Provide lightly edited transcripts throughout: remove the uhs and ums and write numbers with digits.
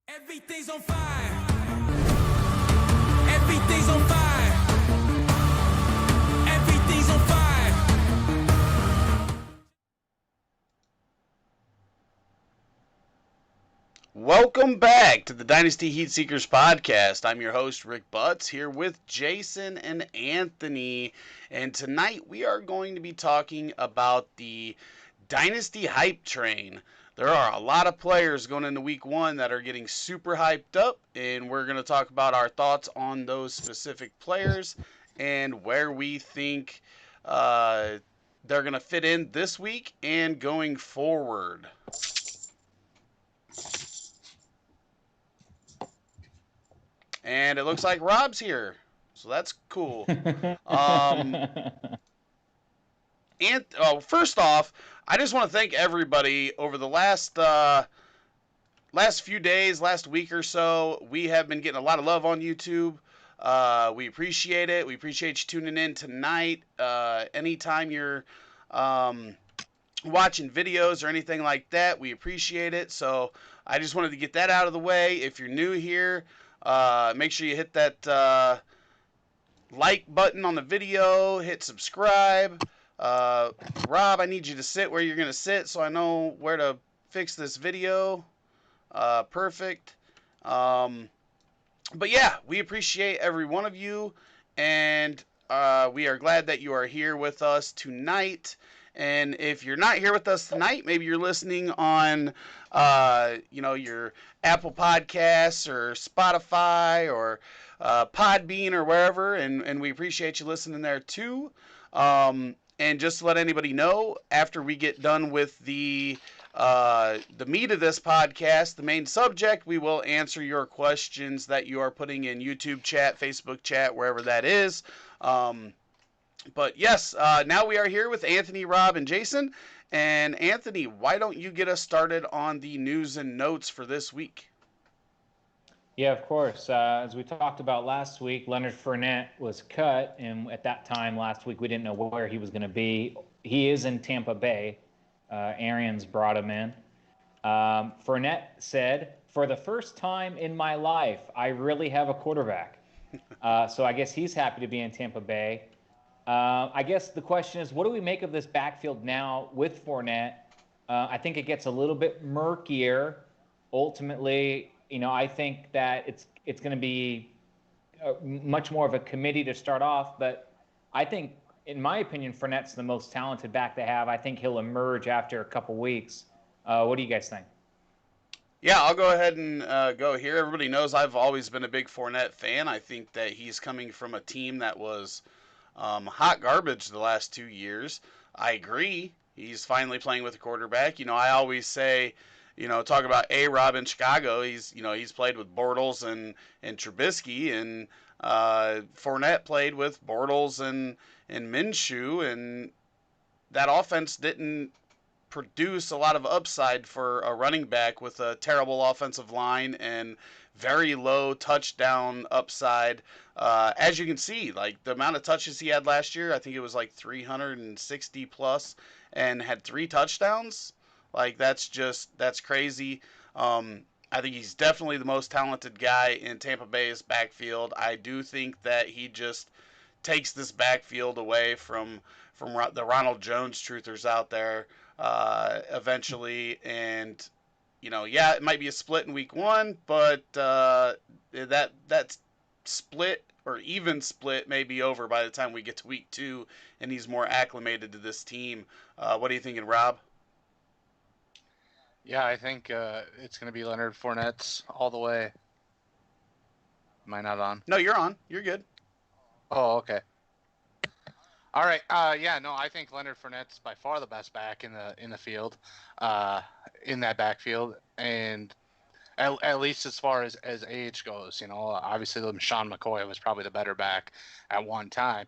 Everything's on fire. Everything's on fire. Everything's on fire. Welcome back to the Dynasty HeatSeekers podcast. I'm your host, Rick Butts, here with Jason and Anthony. And tonight we are going to be talking about the Dynasty hype train. There are a lot of players going into week one that are getting super hyped up, and we're going to talk about our thoughts on those specific players and where we think they're going to fit in this week and going forward. And it looks like Rob's here, so that's cool. First off, I just want to thank everybody over the last few days, last week or so. We have been getting a lot of love on YouTube. We appreciate it. We appreciate you tuning in tonight. Anytime you're watching videos or anything like that, we appreciate it. So I just wanted to get that out of the way. If you're new here, make sure you hit that like button on the video, hit subscribe. Rob, I need you to sit where you're going to sit so I know where to fix this video. Perfect. But yeah, we appreciate every one of you, and we are glad that you are here with us tonight. And if you're not here with us tonight, maybe you're listening on, your Apple Podcasts or Spotify or Podbean or wherever, and we appreciate you listening there too. And just to let anybody know, after we get done with the meat of this podcast, the main subject, we will answer your questions that you are putting in YouTube chat, Facebook chat, wherever that is. But yes, now we are here with Anthony, Rob, and Jason. And Anthony, why don't you get us started on the news and notes for this week? Yeah, of course. As we talked about last week, Leonard Fernette was cut, and at that time last week we didn't know where he was going to be. He is in Tampa Bay. Arians brought him in. Fernette said, "For the first time in my life, I really have a quarterback." So I guess he's happy to be in Tampa Bay. I guess the question is, what do we make of this backfield now with Fournette? I think it gets a little bit murkier. Ultimately, I think that it's going to be much more of a committee to start off. But I think, in my opinion, Fournette's the most talented back they have. I think he'll emerge after a couple weeks. What do you guys think? Yeah, I'll go ahead and go here. Everybody knows I've always been a big Fournette fan. I think that he's coming from a team that was hot garbage the last 2 years. I agree. He's finally playing with a quarterback. I always say, talk about A-Rob in Chicago. He's played with Bortles and Trubisky, and Fournette played with Bortles and Minshew, and that offense didn't produce a lot of upside for a running back with a terrible offensive line and very low touchdown upside. As you can see, like the amount of touches he had last year, I think it was like 360 plus, and had 3 touchdowns. Like that's crazy. I think he's definitely the most talented guy in Tampa Bay's backfield. I do think that he just takes this backfield away from the Ronald Jones truthers out there eventually. And it might be a split in week one, but that split or even split may be over by the time we get to week 2 and he's more acclimated to this team. What are you thinking, Rob? Yeah, I think it's going to be Leonard Fournette's all the way. Am I not on? No, you're on. You're good. Oh, okay. All right. I think Leonard Fournette's by far the best back in the field, in that backfield, and at least as far as age goes. Obviously, Sean McCoy was probably the better back at one time.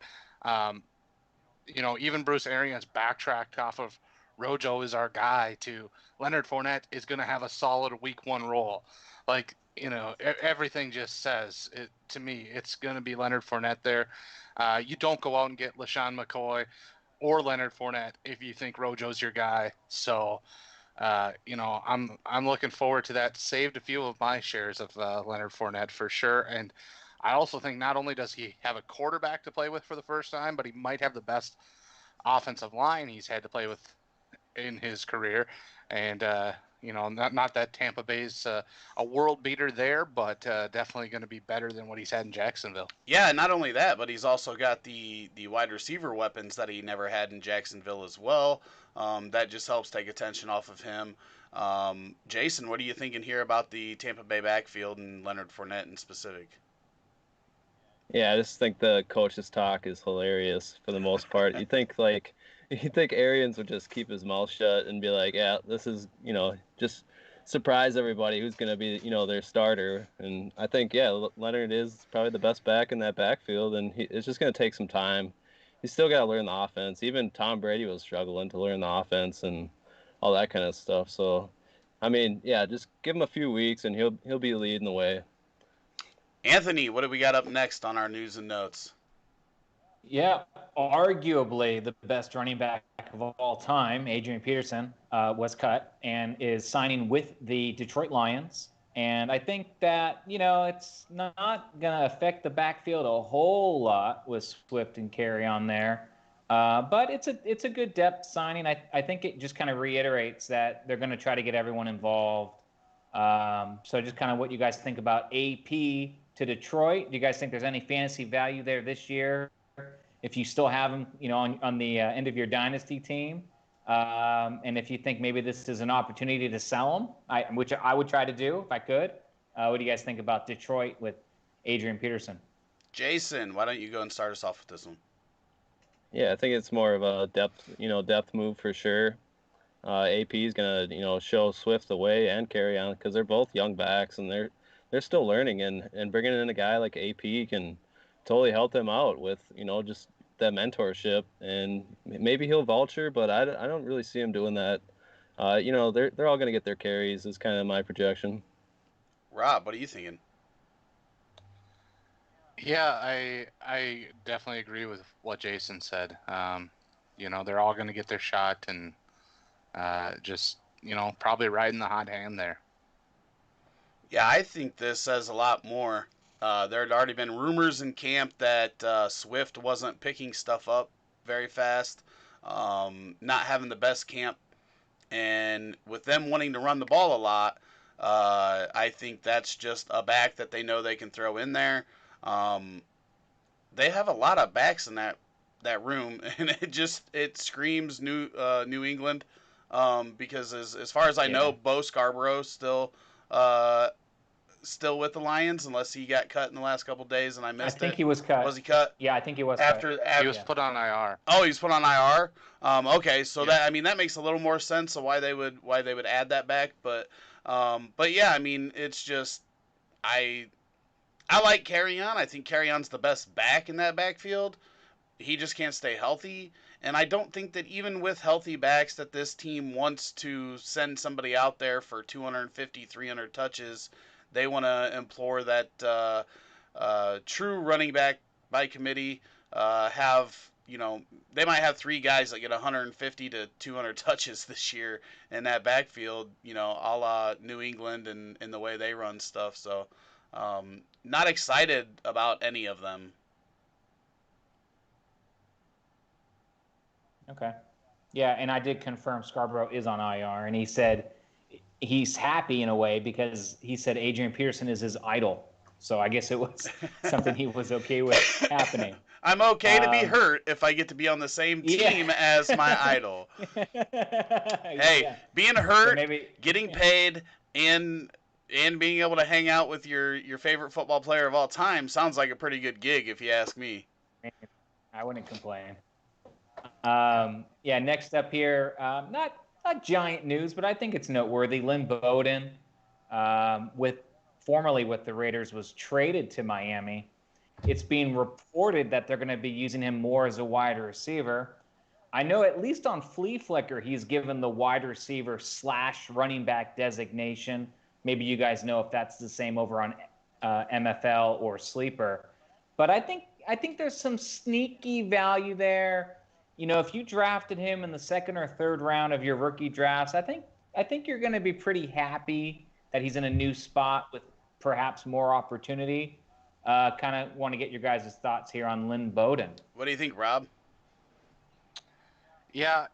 Even Bruce Arians backtracked off of Rojo is our guy to Leonard Fournette is going to have a solid week 1 role. Like, everything just says it to me. It's going to be Leonard Fournette there. You don't go out and get LeSean McCoy or Leonard Fournette if you think Rojo's your guy. So I'm looking forward to that. Saved a few of my shares of Leonard Fournette for sure. And I also think not only does he have a quarterback to play with for the first time, but he might have the best offensive line he's had to play with in his career. And, not that Tampa Bay's a world beater there, but definitely going to be better than what he's had in Jacksonville. Yeah, not only that, but he's also got the wide receiver weapons that he never had in Jacksonville as well. That just helps take attention off of him. Jason, what are you thinking here about the Tampa Bay backfield and Leonard Fournette in specific? Yeah, I just think the coach's talk is hilarious for the most part. You think Arians would just keep his mouth shut and be like, yeah, this is, just surprise everybody who's going to be, their starter. And I think, yeah, Leonard is probably the best back in that backfield, and it's just going to take some time. He's still got to learn the offense. Even Tom Brady was struggling to learn the offense and all that kind of stuff. So, I mean, yeah, just give him a few weeks and he'll be leading the way. Anthony, what do we got up next on our news and notes? Yeah, arguably the best running back of all time, Adrian Peterson, was cut and is signing with the Detroit Lions. And I think that, it's not going to affect the backfield a whole lot with Swift and Carey on there. But it's a good depth signing. I think it just kind of reiterates that they're going to try to get everyone involved. So just kind of what you guys think about AP to Detroit. Do you guys think there's any fantasy value there this year? If you still have him, on the end of your dynasty team, and if you think maybe this is an opportunity to sell him, which I would try to do if I could. What do you guys think about Detroit with Adrian Peterson? Jason, why don't you go and start us off with this one? Yeah, I think it's more of a depth move for sure. AP is gonna, show Swift the way and carry on because they're both young backs and they're still learning and bringing in a guy like AP can totally help them out with, just that mentorship, and maybe he'll vulture, but I don't really see him doing that. They're all going to get their carries is kind of my projection. Rob, what are you thinking? Yeah, I definitely agree with what Jason said. They're all going to get their shot and just, probably riding the hot hand there. Yeah, I think this says a lot more. There had already been rumors in camp that Swift wasn't picking stuff up very fast, not having the best camp, and with them wanting to run the ball a lot, I think that's just a back that they know they can throw in there. They have a lot of backs in that room, and it screams New England, because as far as I know, Bo Scarborough's still with the Lions, unless he got cut in the last couple of days and I missed it. I think he was cut. Was he cut? Yeah, I think he was after He was put on IR. Oh, he was put on IR. Okay, so that makes a little more sense of why they would add that back. But yeah, I mean, it's just I like Carrion. I think Carrion's the best back in that backfield. He just can't stay healthy. And I don't think that even with healthy backs that this team wants to send somebody out there for 250, 300 touches. They want to implore that true running back by committee they might have three guys that get 150 to 200 touches this year in that backfield, a la New England and the way they run stuff. So not excited about any of them. Okay. Yeah, and I did confirm Scarborough is on IR, and he said he's happy in a way because he said Adrian Peterson is his idol. So I guess it was something he was okay with happening. I'm okay to be hurt if I get to be on the same team as my idol. Hey, being hurt, so getting paid, and being able to hang out with your favorite football player of all time sounds like a pretty good gig if you ask me. I wouldn't complain. Next up here, not giant news, but I think it's noteworthy. Lynn Bowden, formerly with the Raiders, was traded to Miami. It's being reported that they're going to be using him more as a wide receiver. I know at least on Flea Flicker, he's given the wide receiver / running back designation. Maybe you guys know if that's the same over on MFL or Sleeper. But I think there's some sneaky value there. If you drafted him in the second or third round of your rookie drafts, I think I think you're going to be pretty happy that he's in a new spot with perhaps more opportunity. Kind of want to get your guys' thoughts here on Lynn Bowden. What do you think, Rob? Yeah,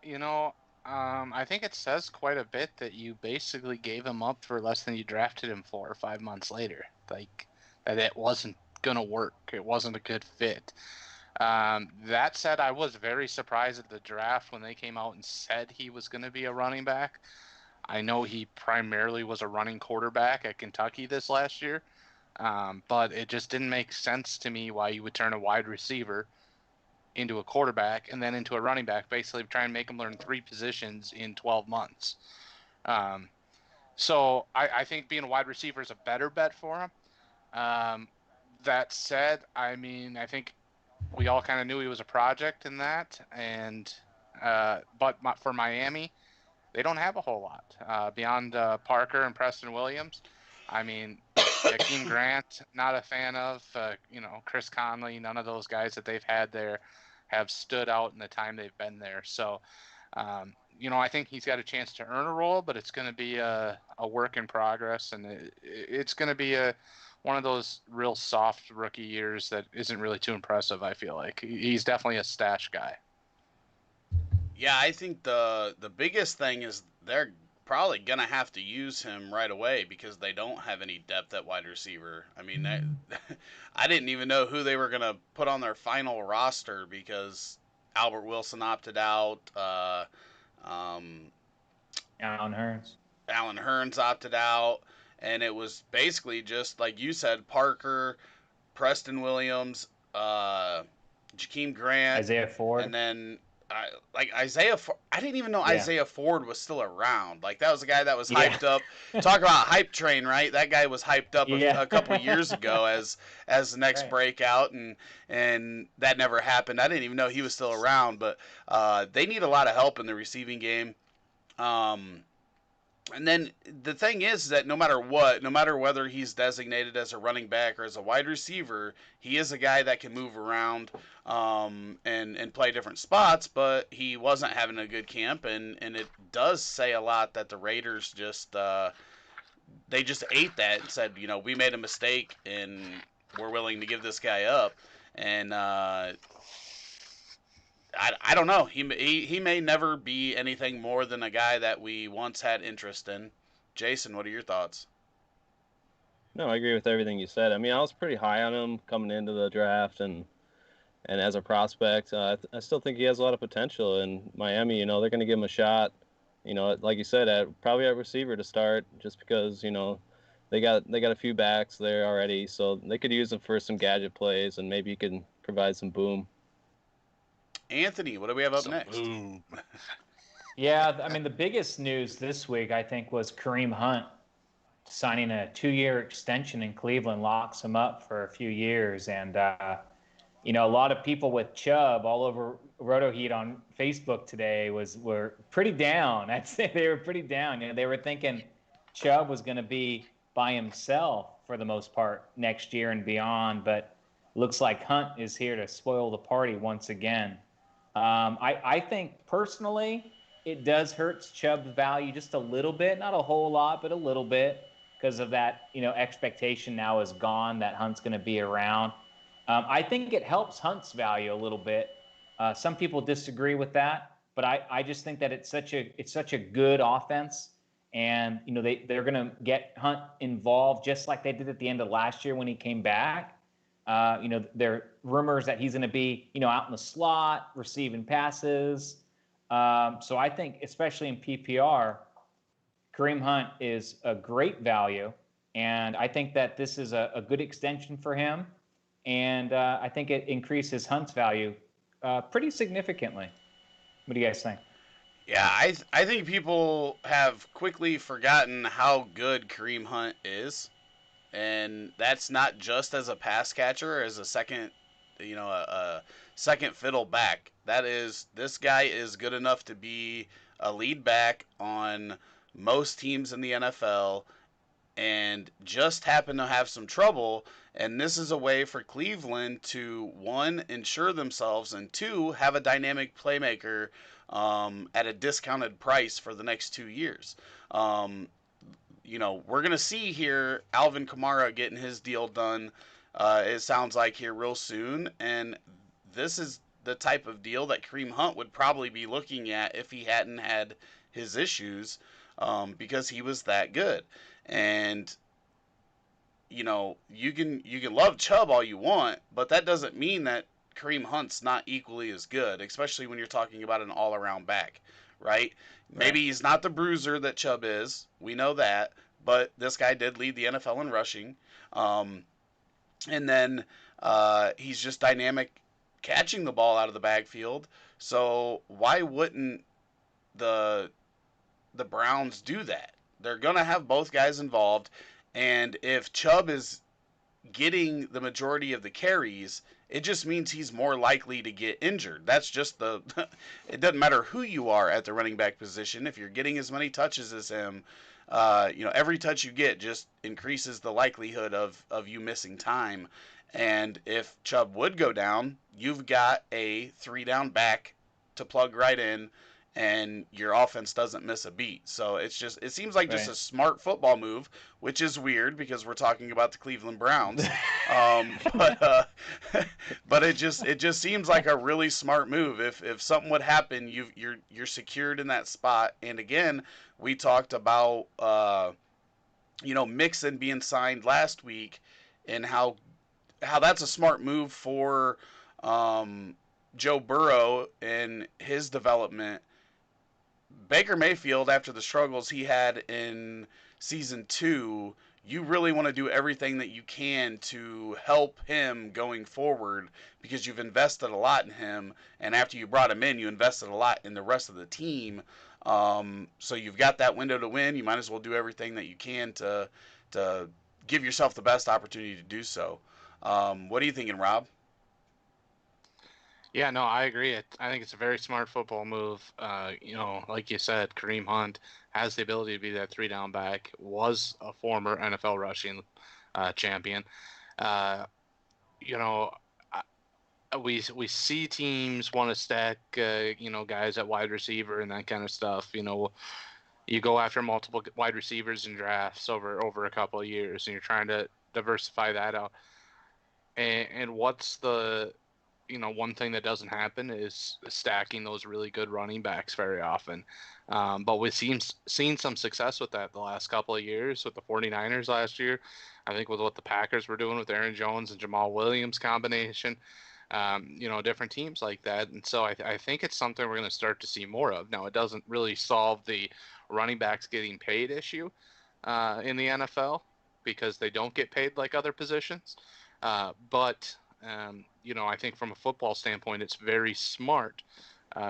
I think it says quite a bit that you basically gave him up for less than you drafted him 4 or 5 months later. Like, that it wasn't going to work. It wasn't a good fit. That said, I was very surprised at the draft when they came out and said he was going to be a running back. I know he primarily was a running quarterback at Kentucky this last year, but it just didn't make sense to me why you would turn a wide receiver into a quarterback and then into a running back, basically try and make him learn 3 positions in 12 months. So I think being a wide receiver is a better bet for him. That said, I mean, I think we all kind of knew he was a project in that, and but for Miami, they don't have a whole lot beyond Parker and Preston Williams. I mean, Jakeem Grant, not a fan of. Chris Conley, none of those guys that they've had there have stood out in the time they've been there. So, I think he's got a chance to earn a role, but it's going to be a work in progress, and it's going to be one of those real soft rookie years that isn't really too impressive, I feel like. He's definitely a stash guy. Yeah, I think the biggest thing is they're probably going to have to use him right away because they don't have any depth at wide receiver. I mean, I didn't even know who they were going to put on their final roster because Albert Wilson opted out. Allen Hurns. Allen Hurns opted out. And it was basically just, like you said, Parker, Preston Williams, Jakeem Grant. Isaiah Ford. And then... Isaiah, I didn't even know Isaiah Ford was still around. Like, that was a guy that was hyped up. Talk about hype train, right? That guy was hyped up a couple years ago as the next breakout, and that never happened. I didn't even know he was still around, but they need a lot of help in the receiving game. And then the thing is that no matter whether he's designated as a running back or as a wide receiver, he is a guy that can move around and play different spots, but he wasn't having a good camp, and it does say a lot that the Raiders just ate that and said, we made a mistake and we're willing to give this guy up. And I don't know. He may never be anything more than a guy that we once had interest in. Jason, what are your thoughts? No, I agree with everything you said. I mean, I was pretty high on him coming into the draft, and as a prospect, I still think he has a lot of potential. In Miami, they're going to give him a shot. Like you said, probably at receiver to start, just because they got a few backs there already, so they could use him for some gadget plays, and maybe he can provide some boom. Anthony, what do we have up next? Yeah, I mean, the biggest news this week, I think, was Kareem Hunt signing a 2-year extension in Cleveland, locks him up for a few years. And, a lot of people with Chubb all over Roto Heat on Facebook today were pretty down. I'd say they were pretty down. They were thinking Chubb was going to be by himself for the most part next year and beyond, but looks like Hunt is here to spoil the party once again. I think personally it does hurt Chubb's value just a little bit, not a whole lot, but a little bit, because of that, expectation now is gone that Hunt's going to be around. I think it helps Hunt's value a little bit. Some people disagree with that, but I just think that it's such a good offense, and they're going to get Hunt involved just like they did at the end of last year when he came back. There are rumors that he's going to be, out in the slot, receiving passes. So I think, especially in PPR, Kareem Hunt is a great value. And I think that this is a good extension for him. And I think it increases Hunt's value pretty significantly. What do you guys think? Yeah, I think people have quickly forgotten how good Kareem Hunt is. And that's not just as a pass catcher, as a second, a second fiddle back. This guy is good enough to be a lead back on most teams in the NFL. and just happen to have some trouble. And this is a way for Cleveland to, one, ensure themselves, and two, have a dynamic playmaker at a discounted price for the next 2 years. We're going to see here Alvin Kamara getting his deal done, it sounds like, here real soon. And this is the type of deal that Kareem Hunt would probably be looking at if he hadn't had his issues, because he was that good. And you can love Chubb all you want, but that doesn't mean that Kareem Hunt's not equally as good, especially when you're talking about an all-around back, right? Maybe he's not the bruiser that Chubb is. We know that, but this guy did lead the NFL in rushing. And then he's just dynamic catching the ball out of the backfield. So why wouldn't the Browns do that? They're going to have both guys involved. And if Chubb is getting the majority of the carries, it just means he's more likely to get injured. That's just it doesn't matter who you are at the running back position. If you're getting as many touches as him, every touch you get just increases the likelihood of you missing time. And if Chubb would go down, you've got a 3-down back to plug right in, and your offense doesn't miss a beat. So it seems like just a smart football move, which is weird because we're talking about the Cleveland Browns. But it just seems like a really smart move. If something would happen, you're secured in that spot. And again, we talked about Mixon being signed last week, and how that's a smart move for Joe Burrow and his development. Baker Mayfield, after the struggles he had in season 2, you really want to do everything that you can to help him going forward, because you've invested a lot in him, and after you brought him in, you invested a lot in the rest of the team. So you've got that window to win. You might as well do everything that you can to give yourself the best opportunity to do so. What are you thinking, Rob? Yeah, no, I agree. I think it's a very smart football move. Like you said, Kareem Hunt has the ability to be that 3-down back, was a former NFL rushing champion. We see teams want to stack, guys at wide receiver and that kind of stuff. You go after multiple wide receivers in drafts over a couple of years, and you're trying to diversify that out. And what's the one thing that doesn't happen is stacking those really good running backs very often. But we've seen some success with that the last couple of years with the 49ers last year. I think with what the Packers were doing with Aaron Jones and Jamal Williams combination, different teams like that. And so I think it's something we're going to start to see more of. Now, it doesn't really solve the running backs getting paid issue in the NFL, because they don't get paid like other positions. But I think from a football standpoint, it's very smart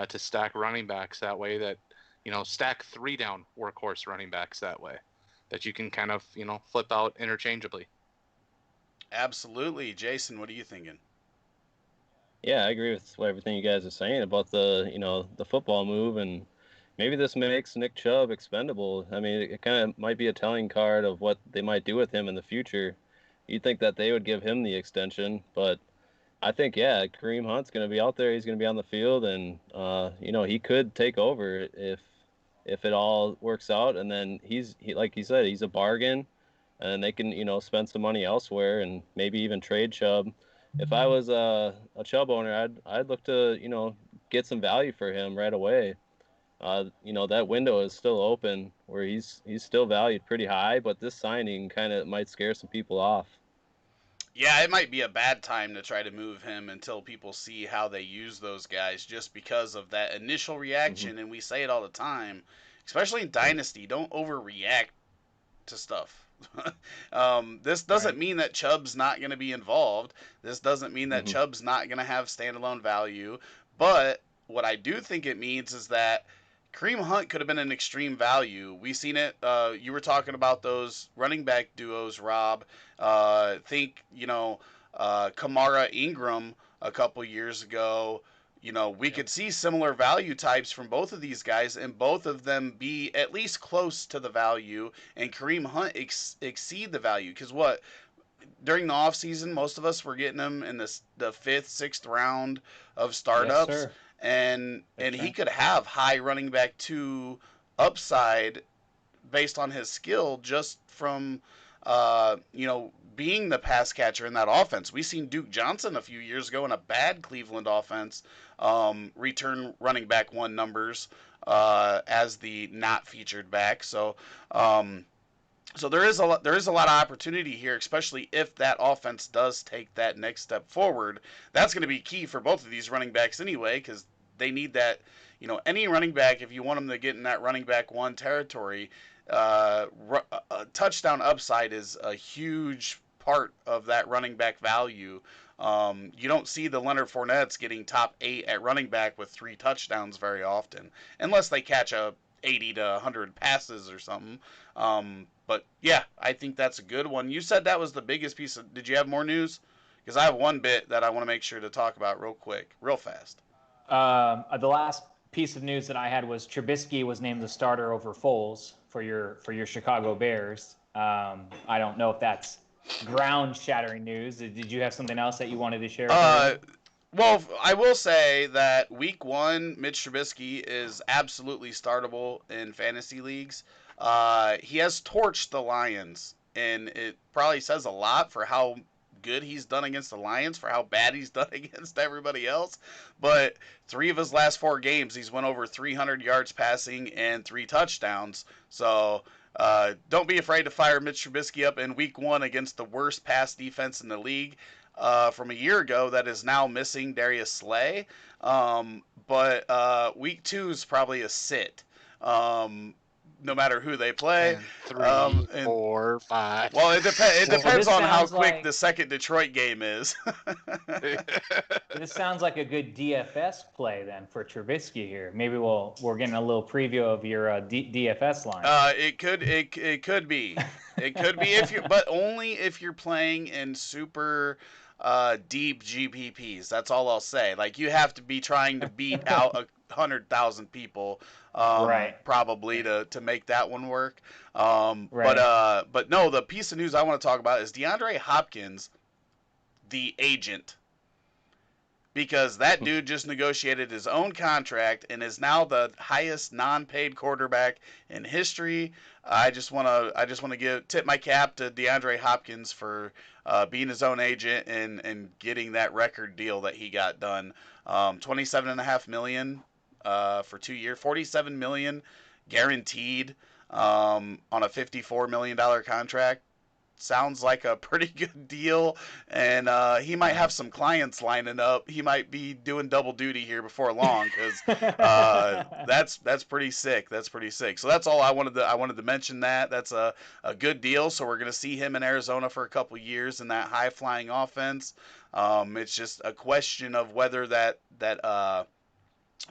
to stack running backs that way, that, stack 3-down workhorse running backs that way, that you can kind of, flip out interchangeably. Absolutely. Jason, what are you thinking? Yeah, I agree with everything you guys are saying about the football move, and maybe this makes Nick Chubb expendable. I mean, it kind of might be a telling card of what they might do with him in the future. You'd think that they would give him the extension, but I think, Kareem Hunt's going to be out there. He's going to be on the field, and he could take over if it all works out. And then he like you said, he's a bargain, and they can spend some money elsewhere and maybe even trade Chubb. If I was a Chubb owner, I'd look to get some value for him right away. That window is still open where he's still valued pretty high, but this signing kind of might scare some people off. Yeah, it might be a bad time to try to move him until people see how they use those guys, just because of that initial reaction. Mm-hmm. And we say it all the time, especially in Dynasty, don't overreact to stuff. This doesn't mean that Chubb's not going to be involved. This doesn't mean that Chubb's not going to have standalone value. But what I do think it means is that Kareem Hunt could have been an extreme value. We've seen it. You were talking about those running back duos, Rob. Kamara Ingram a couple years ago. we could see similar value types from both of these guys, and both of them be at least close to the value, and Kareem Hunt exceed the value. Because during the offseason, most of us were getting him in the 5th, 6th round of startups, Yes, sir. and That's he right. could have high running back 2 upside based on his skill just from being the pass catcher in that offense. We seen Duke Johnson a few years ago in a bad Cleveland offense return running back 1 numbers as the not featured back. So there is a lot of opportunity here, especially if that offense does take that next step forward. That's going to be key for both of these running backs anyway, because they need that. Any running back, if you want them to get in that running back 1 territory, a touchdown upside is a huge part of that running back value. You don't see the Leonard Fournettes getting top 8 at running back with 3 touchdowns very often, unless they catch 80 to 100 passes or something. But yeah, I think that's a good one. You said that was the biggest piece of. Did you have more news? Because I have one bit that I want to make sure to talk about real fast. The last piece of news that I had was Trubisky was named the starter over Foles for your Chicago Bears. I don't know if that's ground-shattering news. Did you have something else that you wanted to share? Well, I will say that week 1, Mitch Trubisky is absolutely startable in fantasy leagues. He has torched the Lions, and it probably says a lot for how good he's done against the Lions, for how bad he's done against everybody else. But 3 of his last 4 games, he's went over 300 yards passing and 3 touchdowns. So don't be afraid to fire Mitch Trubisky up in week 1 against the worst pass defense in the league from a year ago that is now missing Darius Slay. But week 2 is probably a sit. No matter who they play. And 3, 4, 5. Well, it depends on how quick like the second Detroit game is. This sounds like a good DFS play then for Trubisky here. Maybe we're getting a little preview of your DFS line. It could be. It could be but only if you're playing in super deep GPPs. That's all I'll say. Like, you have to be trying to beat out 100,000 people, right, probably to make that one work. Right. But no, the piece of news I want to talk about is DeAndre Hopkins, the agent, because that dude just negotiated his own contract and is now the highest non-paid quarterback in history. I just want to tip my cap to DeAndre Hopkins for being his own agent and getting that record deal that he got done. $27.5 million for 2 years, $47 million guaranteed on a $54 million contract. Sounds like a pretty good deal, and he might have some clients lining up. He might be doing double duty here before long, because that's pretty sick. That's pretty sick. So that's all I wanted to mention. That's a good deal. So we're gonna see him in Arizona for a couple years in that high flying offense. It's just a question of whether that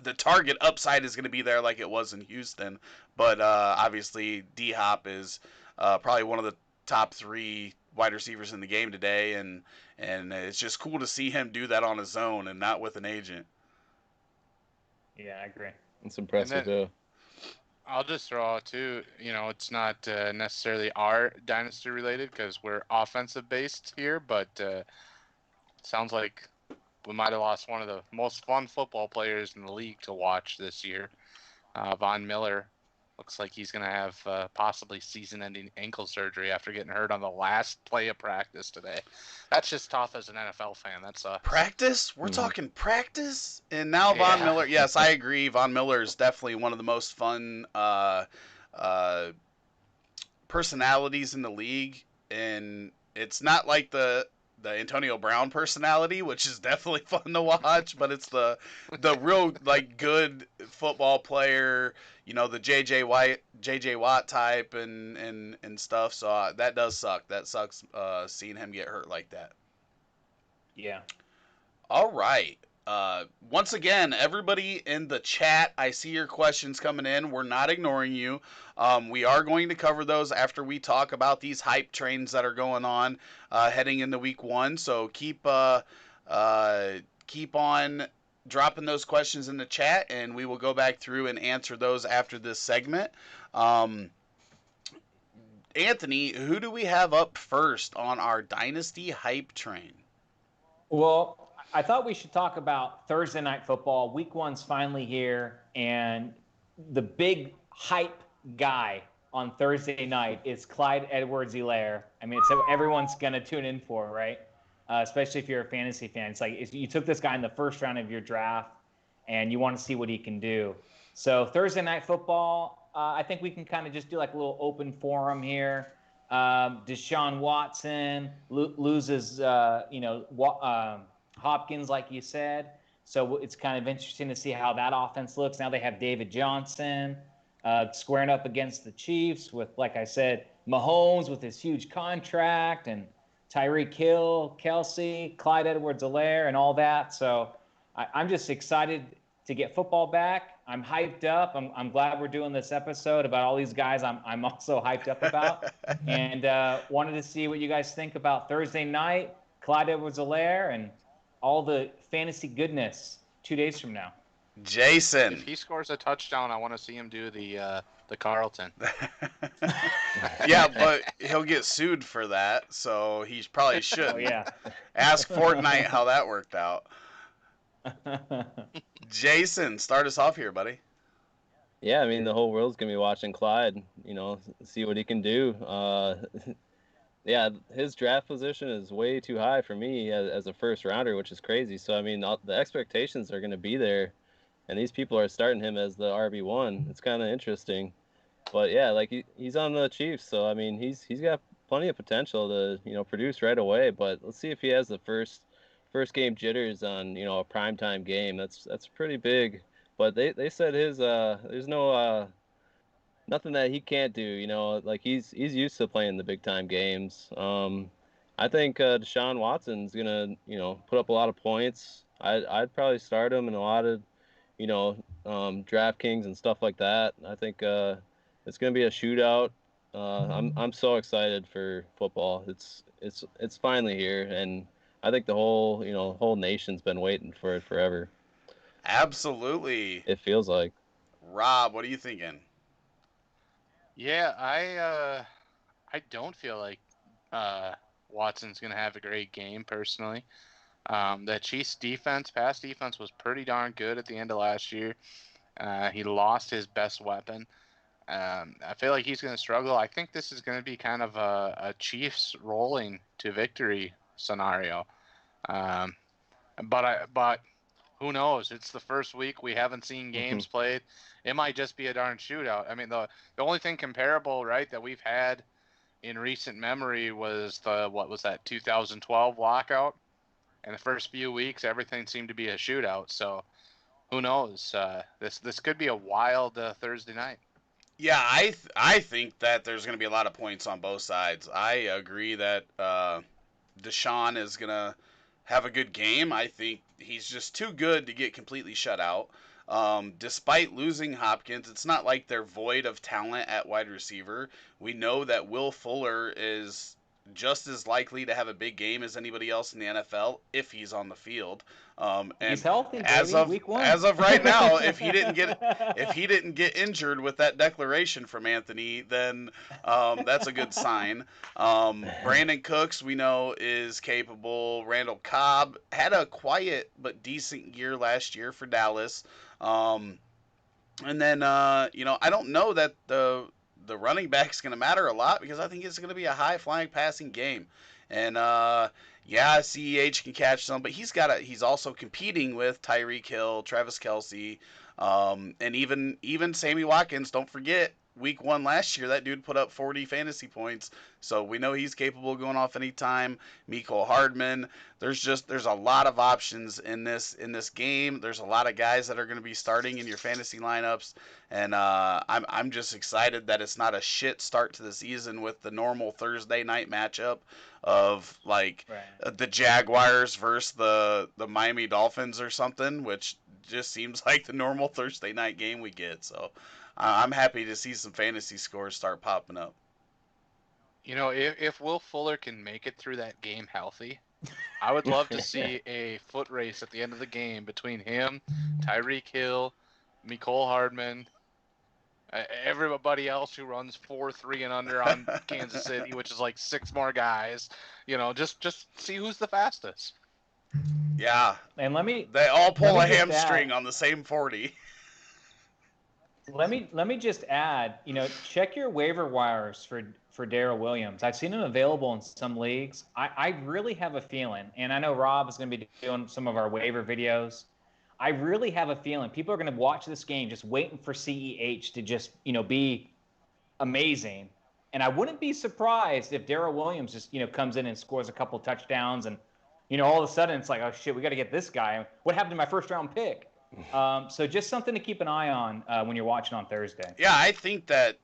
the target upside is going to be there like it was in Houston. But obviously D-Hop is probably one of the top 3 wide receivers in the game today, and it's just cool to see him do that on his own and not with an agent. Yeah, I agree. It's impressive, too. I'll just throw out, too, it's not necessarily our dynasty related because we're offensive based here, but sounds like we might have lost one of the most fun football players in the league to watch this year. Von Miller looks like he's going to have possibly season-ending ankle surgery after getting hurt on the last play of practice today. That's just tough as an NFL fan. That's practice. We're talking practice, and now Von Miller. Yes, I agree. Von Miller is definitely one of the most fun personalities in the league, and it's not like the Antonio Brown personality, which is definitely fun to watch, but it's the real like good football player, the JJ Watt type and stuff. So that does suck. That sucks seeing him get hurt like that. Yeah. All right. Once again, everybody in the chat, I see your questions coming in. We're not ignoring you. We are going to cover those after we talk about these hype trains that are going on heading into week 1. So keep on dropping those questions in the chat, and we will go back through and answer those after this segment. Um, Anthony, who do we have up first on our Dynasty hype train? Well, I thought we should talk about Thursday night football. Week 1's finally here, and the big hype guy on Thursday night is Clyde-Edwards Helaire. I mean, it's what everyone's going to tune in for, right? Especially if you're a fantasy fan. It's like you took this guy in the first round of your draft, and you want to see what he can do. So Thursday night football, I think we can kind of just do like a little open forum here. Deshaun Watson loses, Hopkins, like you said. So it's kind of interesting to see how that offense looks. Now they have David Johnson squaring up against the Chiefs with, like I said, Mahomes with his huge contract, and Tyreek Hill, Kelsey, Clyde-Edwards Helaire, and all that. So I'm just excited to get football back. I'm hyped up. I'm glad we're doing this episode about all these guys I'm also hyped up about. And wanted to see what you guys think about Thursday night, Clyde-Edwards Helaire, and all the fantasy goodness 2 days from now. Jason. If he scores a touchdown, I want to see him do the Carlton. Yeah, but he'll get sued for that, so he probably shouldn't. Oh, yeah. Ask Fortnite how that worked out. Jason, start us off here, buddy. Yeah, I mean, the whole world's going to be watching Clyde, see what he can do. Yeah, his draft position is way too high for me as a first rounder, which is crazy. So, I mean, the expectations are going to be there, and these people are starting him as the RB1. It's kind of interesting. But, yeah, like he's on the Chiefs, so, I mean, he's got plenty of potential to, produce right away. But let's see if he has the first game jitters on, a primetime game. That's pretty big. But they said his there's no nothing that he can't do, like he's used to playing the big time games. I think Deshaun Watson's gonna, put up a lot of points. I'd probably start him in a lot of, DraftKings and stuff like that. I think it's gonna be a shootout. I'm so excited for football. It's finally here, and I think the whole nation's been waiting for it forever. Absolutely. It feels like. Rob, what are you thinking? Yeah, I don't feel like Watson's going to have a great game personally. The Chiefs pass defense was pretty darn good at the end of last year. He lost his best weapon. I feel like he's going to struggle. I think this is going to be kind of a Chiefs rolling to victory scenario. But who knows? It's the first week. We haven't seen games played. It might just be a darn shootout. I mean, the only thing comparable, right, that we've had in recent memory was what was that, 2012 lockout? In the first few weeks, everything seemed to be a shootout. So who knows? This could be a wild Thursday night. Yeah, I think that there's going to be a lot of points on both sides. I agree that Deshaun is going to have a good game. I think he's just too good to get completely shut out. Despite losing Hopkins, it's not like they're void of talent at wide receiver. We know that Will Fuller is just as likely to have a big game as anybody else in the NFL if he's on the field. And he's healthy, baby. Week 1. As of right now, if he didn't get injured with that declaration from Anthony, then that's a good sign. Brandon Cooks, we know, is capable. Randall Cobb had a quiet but decent year last year for Dallas. And then I don't know that the running back's going to matter a lot because I think it's going to be a high-flying passing game. And, CEH can catch some, but he's also competing with Tyreek Hill, Travis Kelce, and even Sammy Watkins. Don't forget, week 1 last year, that dude put up 40 fantasy points. So we know he's capable of going off anytime. Mecole Hardman. There's a lot of options in this game. There's a lot of guys that are going to be starting in your fantasy lineups, and I'm just excited that it's not a shit start to the season with the normal Thursday night matchup of the Jaguars versus the Miami Dolphins or something, which just seems like the normal Thursday night game we get. So I'm happy to see some fantasy scores start popping up. If Will Fuller can make it through that game healthy, I would love to see a foot race at the end of the game between him, Tyreek Hill, Mecole Hardman, everybody else who runs 4.3 and under on Kansas City, which is like 6 more guys. Just see who's the fastest. Yeah. And They all pull a just hamstring add- on the same 40. Let me just add, check your waiver wires for Daryl Williams. I've seen him available in some leagues. I really have a feeling, and I know Rob is going to be doing some of our waiver videos. I really have a feeling people are going to watch this game just waiting for CEH to just, be amazing. And I wouldn't be surprised if Daryl Williams just, comes in and scores a couple touchdowns and, all of a sudden it's like, oh shit, we got to get this guy. What happened to my first round pick? So just something to keep an eye on when you're watching on Thursday. Yeah, I think that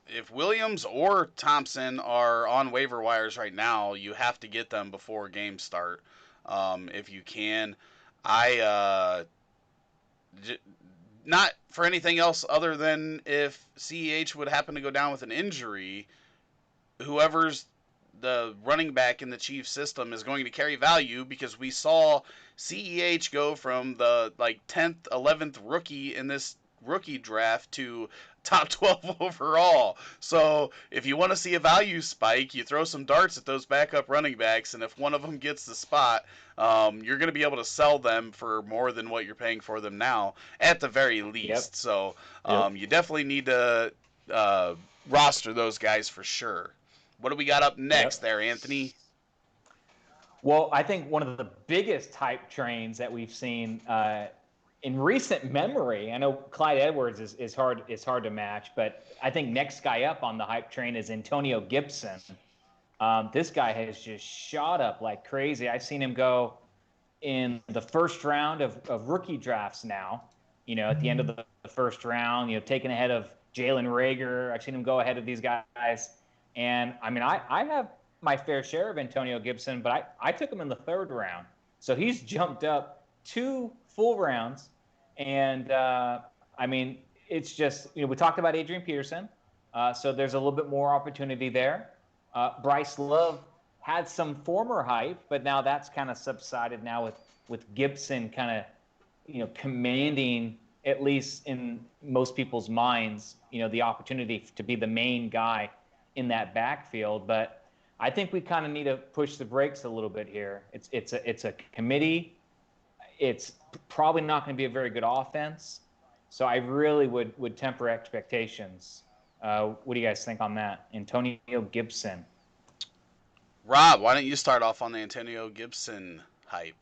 if Williams or Thompson are on waiver wires right now, you have to get them before games start. If you can. Not for anything else other than if CEH would happen to go down with an injury, whoever's the running back in the Chiefs system is going to carry value, because we saw CEH go from the 10th, 11th rookie in this rookie draft to top 12 overall. So if you want to see a value spike, you throw some darts at those backup running backs, and if one of them gets the spot, you're going to be able to sell them for more than what you're paying for them now, at the very least. Yep. So you definitely need to roster those guys for sure. What do we got up next there, Anthony? Well, I think one of the biggest hype trains that we've seen in recent memory, I know Clyde-Edwards is hard to match, but I think next guy up on the hype train is Antonio Gibson. This guy has just shot up like crazy. I've seen him go in the first round of rookie drafts now, at the end of the first round, taken ahead of Jalen Reagor. I've seen him go ahead of these guys. And, I mean, I have my fair share of Antonio Gibson, but I took him in the 3rd round. So he's jumped up 2 full rounds. And, I mean, it's just, we talked about Adrian Peterson. So there's a little bit more opportunity there. Bryce Love had some former hype, but now that's kind of subsided now with Gibson kind of, commanding, at least in most people's minds, the opportunity to be the main guy in that backfield. But I think we kind of need to push the brakes a little bit here. It's a committee. It's probably not going to be a very good offense. So I really would temper expectations. What do you guys think on that? Antonio Gibson. Rob, why don't you start off on the Antonio Gibson hype?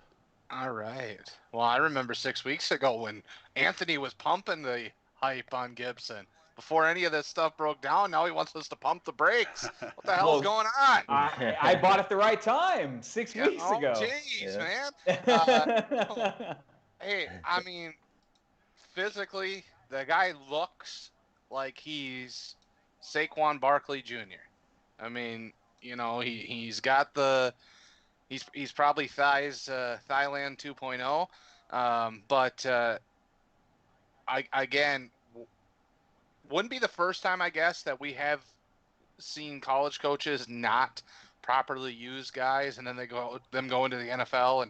All right. Well, I remember 6 weeks ago when Anthony was pumping the hype on Gibson. Before any of this stuff broke down, now he wants us to pump the brakes. What the hell's going on? I bought it at the right time 6 weeks ago. Jeez, man. Hey, I mean, physically, the guy looks like he's Saquon Barkley Jr. I mean, he's got he's probably Thailand 2.0. But again, wouldn't be the first time, I guess, that we have seen college coaches not properly use guys and then go into the NFL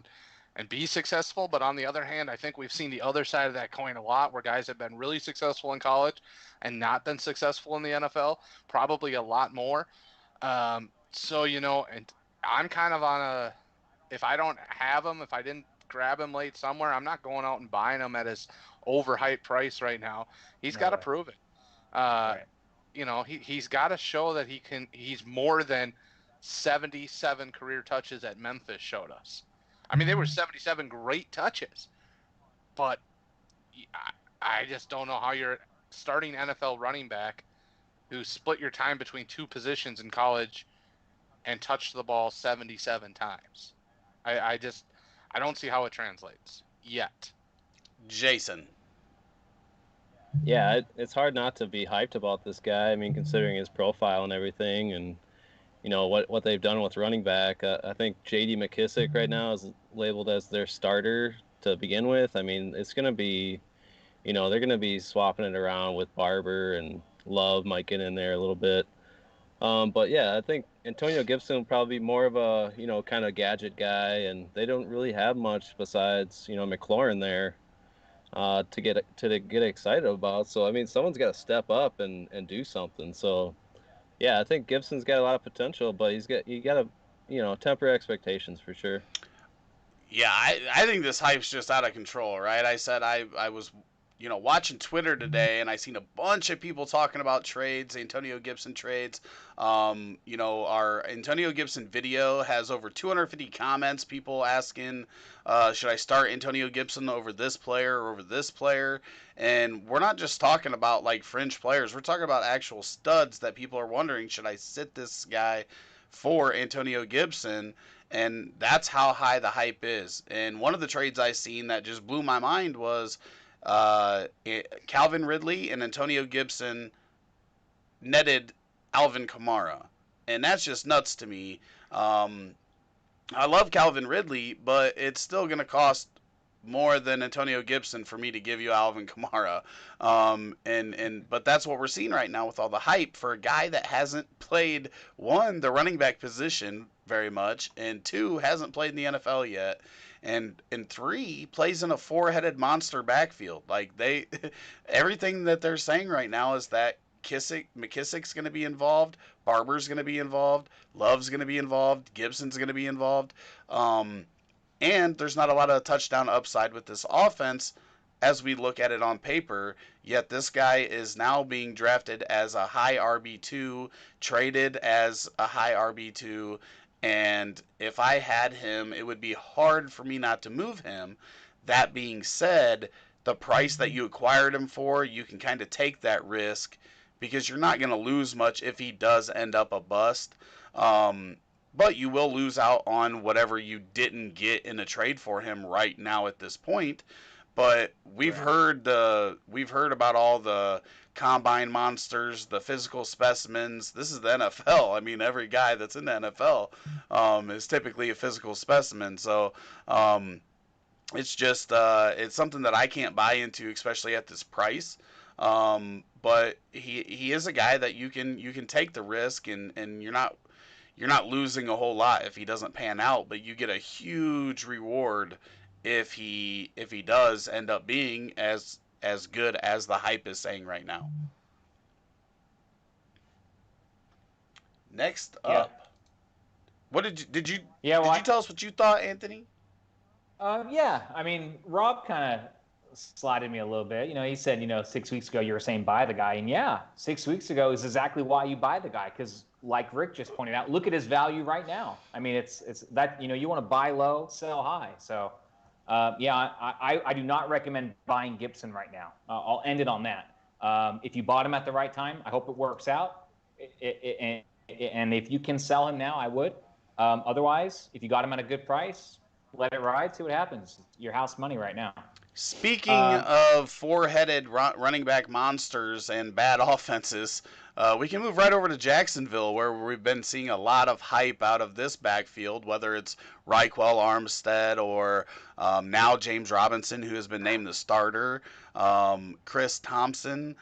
and be successful. But on the other hand, I think we've seen the other side of that coin a lot, where guys have been really successful in college and not been successful in the NFL, probably a lot more. So, and I'm kind of on if I don't have him, if I didn't grab him late somewhere, I'm not going out and buying him at his overhyped price right now. He's got to prove it. Right. He's got to show that he's more than 77 career touches at Memphis showed us. I mean, they were 77 great touches, but I just don't know how you're starting NFL running back who split your time between 2 positions in college and touched the ball 77 times. I don't see how it translates yet. Jason. Yeah, it's hard not to be hyped about this guy. I mean, considering his profile and everything, and what they've done with running back. I think J.D. Mckissick right now is labeled as their starter to begin with. I mean, it's going to be, they're going to be swapping it around with Barber, and Love might get in there a little bit. But yeah, I think Antonio Gibson will probably be more of a, kind of gadget guy, and they don't really have much besides, McLaurin there to get excited about. So I mean, someone's got to step up and do something. So yeah, I think Gibson's got a lot of potential, but you got to, temper expectations for sure. Yeah, I think this hype's just out of control, right? I said I was, watching Twitter today, and I seen a bunch of people talking about trades, Antonio Gibson trades. Our Antonio Gibson video has over 250 comments, people asking, should I start Antonio Gibson over this player or over this player? And we're not just talking about like fringe players. We're talking about actual studs that people are wondering, should I sit this guy for Antonio Gibson? And that's how high the hype is. And one of the trades I seen that just blew my mind was Calvin Ridley and Antonio Gibson netted Alvin Kamara, and that's just nuts to me. I love Calvin Ridley, but it's still going to cost more than Antonio Gibson for me to give you Alvin Kamara. But that's what we're seeing right now with all the hype for a guy that hasn't played, one, the running back position very much, and two, hasn't played in the NFL yet. And three, plays in a four-headed monster backfield. Like everything that they're saying right now is that McKissick's going to be involved, Barber's going to be involved, Love's going to be involved, Gibson's going to be involved. And there's not a lot of touchdown upside with this offense as we look at it on paper, yet this guy is now being drafted as a high RB2, traded as a high RB2, and if I had him, it would be hard for me not to move him. That being said, the price that you acquired him for, you can kind of take that risk because you're not going to lose much if he does end up a bust. But you will lose out on whatever you didn't get in a trade for him right now at this point. But we've heard about all the combine monsters, the physical specimens. This is the NFL. I mean, every guy that's in the NFL is typically a physical specimen. So it's just it's something that I can't buy into, especially at this price. But he is a guy that you can take the risk, and you're not losing a whole lot if he doesn't pan out, but you get a huge reward if he does end up being as good as the hype is saying right now. Next up, what did you tell us what you thought, Anthony? Yeah, I mean, Rob kind of slided me a little bit. He said, 6 weeks ago you were saying buy the guy, and yeah, 6 weeks ago is exactly why you buy the guy, because like Rick just pointed out, look at his value right now. I mean, it's that, you want to buy low, sell high. So, I do not recommend buying Gibson right now. I'll end it on that. If you bought him at the right time, I hope it works out. And if you can sell him now, I would. Otherwise, if you got him at a good price, let it ride, see what happens. It's your house money right now. Speaking of four-headed running back monsters and bad offenses, we can move right over to Jacksonville, where we've been seeing a lot of hype out of this backfield, whether it's Raquel Armstead or now James Robinson, who has been named the starter, Chris Thompson,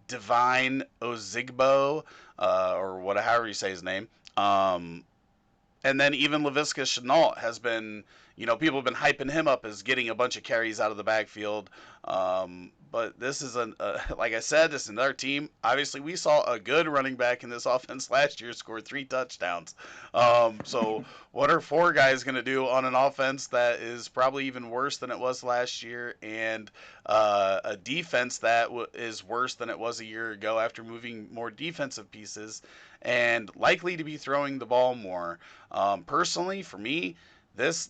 Divine Ozigbo, or however you say his name. And then even Laviska Shenault has been, people have been hyping him up as getting a bunch of carries out of the backfield. But this is like I said, this is another team. Obviously, we saw a good running back in this offense last year score 3 touchdowns. So what are 4 guys going to do on an offense that is probably even worse than it was last year, and a defense that is worse than it was a year ago after moving more defensive pieces and likely to be throwing the ball more? Personally, for me, this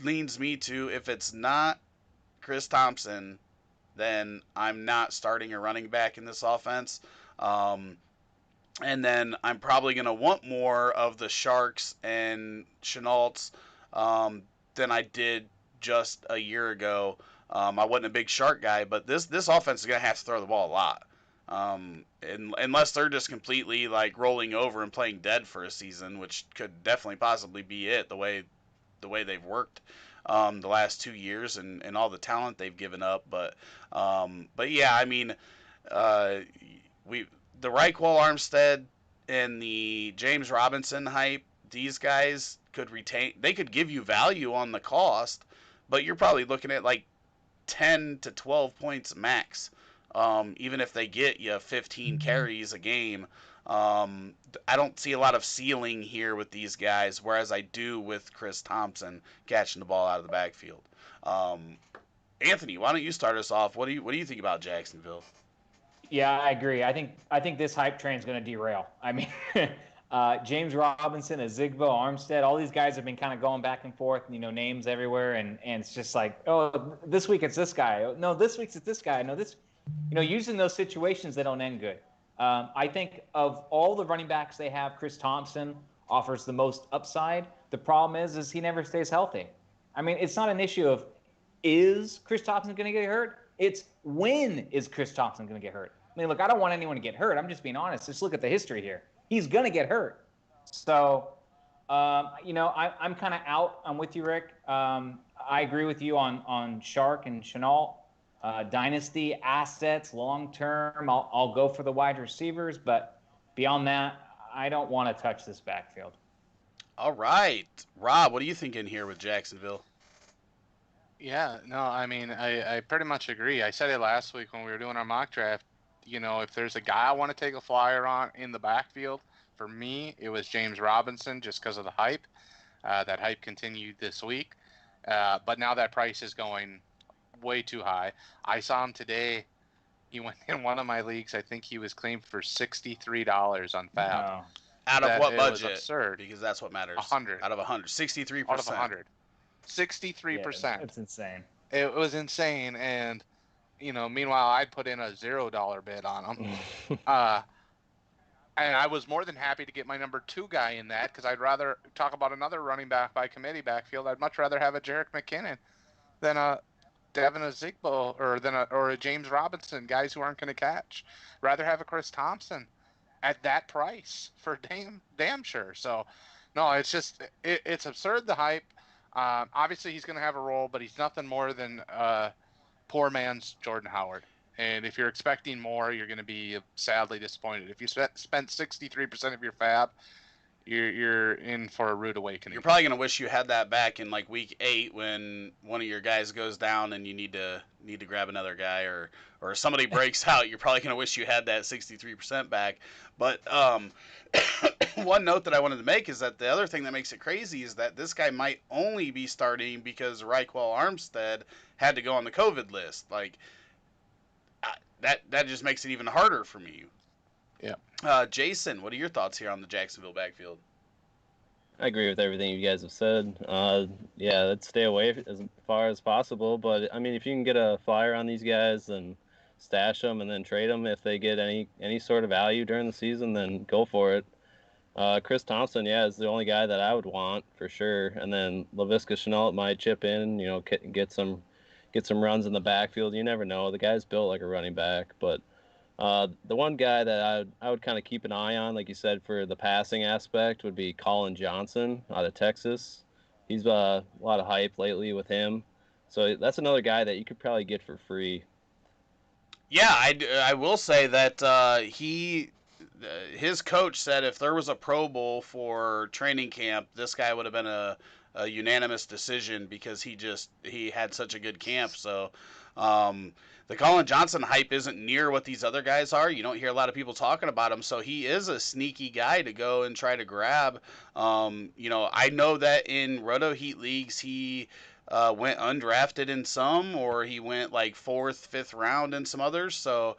leans me to, if it's not Chris Thompson, then I'm not starting a running back in this offense. And then I'm probably going to want more of the Sharks and Chenaults than I did just a year ago. I wasn't a big Shark guy, but this offense is going to have to throw the ball a lot. Unless they're just completely like rolling over and playing dead for a season, which could definitely possibly be it, the way they've worked the last 2 years and all the talent they've given up. But yeah, I mean, the Reichwell Armstead and the James Robinson hype, these guys could retain. They could give you value on the cost, but you're probably looking at like 10 to 12 points max. Even if they get you 15 carries a game, I don't see a lot of ceiling here with these guys, whereas I do with Chris Thompson catching the ball out of the backfield. Anthony, why don't you start us off? What do you think about Jacksonville? Yeah, I agree. I think this hype train is going to derail. I mean, James Robinson, Ezigbo, Armstead, all these guys have been kind of going back and forth, names everywhere, and it's just like, oh, this week it's this guy. No, this week it's this guy. No, this, using those situations, they don't end good. I think of all the running backs they have, Chris Thompson offers the most upside. The problem is he never stays healthy. I mean, it's not an issue of is Chris Thompson going to get hurt? It's when is Chris Thompson going to get hurt? I mean, look, I don't want anyone to get hurt. I'm just being honest. Just look at the history here. He's going to get hurt. So, I'm kind of out. I'm with you, Rick. I agree with you on Shark and Chenault. Dynasty assets, long-term, I'll go for the wide receivers. But beyond that, I don't want to touch this backfield. All right. Rob, what are you thinking here with Jacksonville? Yeah, no, I mean, I pretty much agree. I said it last week when we were doing our mock draft. If there's a guy I want to take a flyer on in the backfield, for me, it was James Robinson just because of the hype. That hype continued this week. But now that price is going way too high. I saw him today. He went in one of my leagues. I think he was claimed for $63 on Fab. Wow. Out of what budget? It was absurd. Because that's what matters. 100. Out of 100. 63%. Out of 100. 63%. Yeah, it's insane. It was insane, and meanwhile, I'd put in a $0 bid on him. And I was more than happy to get my number 2 guy in that because I'd rather talk about another running back by committee backfield. I'd much rather have a Jerick McKinnon than a Devin Ezigbo or a James Robinson, guys who aren't going to catch. Rather have a Chris Thompson at that price for damn sure. So, no, it's just it's absurd, the hype. Obviously, he's going to have a role, but he's nothing more than poor man's Jordan Howard. And if you're expecting more, you're going to be sadly disappointed. If you spent 63% of your fab, you're in for a rude awakening. You're probably going to wish you had that back in like week 8 when one of your guys goes down and you need to grab another guy or somebody breaks out. You're probably going to wish you had that 63% back. But one note that I wanted to make is that the other thing that makes it crazy is that this guy might only be starting because Reichwell Armstead had to go on the COVID list. Like that just makes it even harder for me. Yeah. Jason, what are your thoughts here on the Jacksonville backfield? I agree with everything you guys have said. Yeah, let's stay away as far as possible. But I mean, if you can get a flyer on these guys and stash them and then trade them if they get any sort of value during the season, then go for it. Chris Thompson, yeah, is the only guy that I would want for sure. And then Laviska Shenault might chip in, get some runs in the backfield. You never know. The guy's built like a running back. But the one guy that I would kind of keep an eye on, like you said, for the passing aspect would be Colin Johnson out of Texas. He's a lot of hype lately with him. So that's another guy that you could probably get for free. Yeah, I will say that his coach said if there was a Pro Bowl for training camp, this guy would have been a unanimous decision because he had such a good camp. So the Colin Johnson hype isn't near what these other guys are. You don't hear a lot of people talking about him, so he is a sneaky guy to go and try to grab. I know that in Roto Heat leagues he went undrafted in some, or he went like 4th, 5th round in some others. So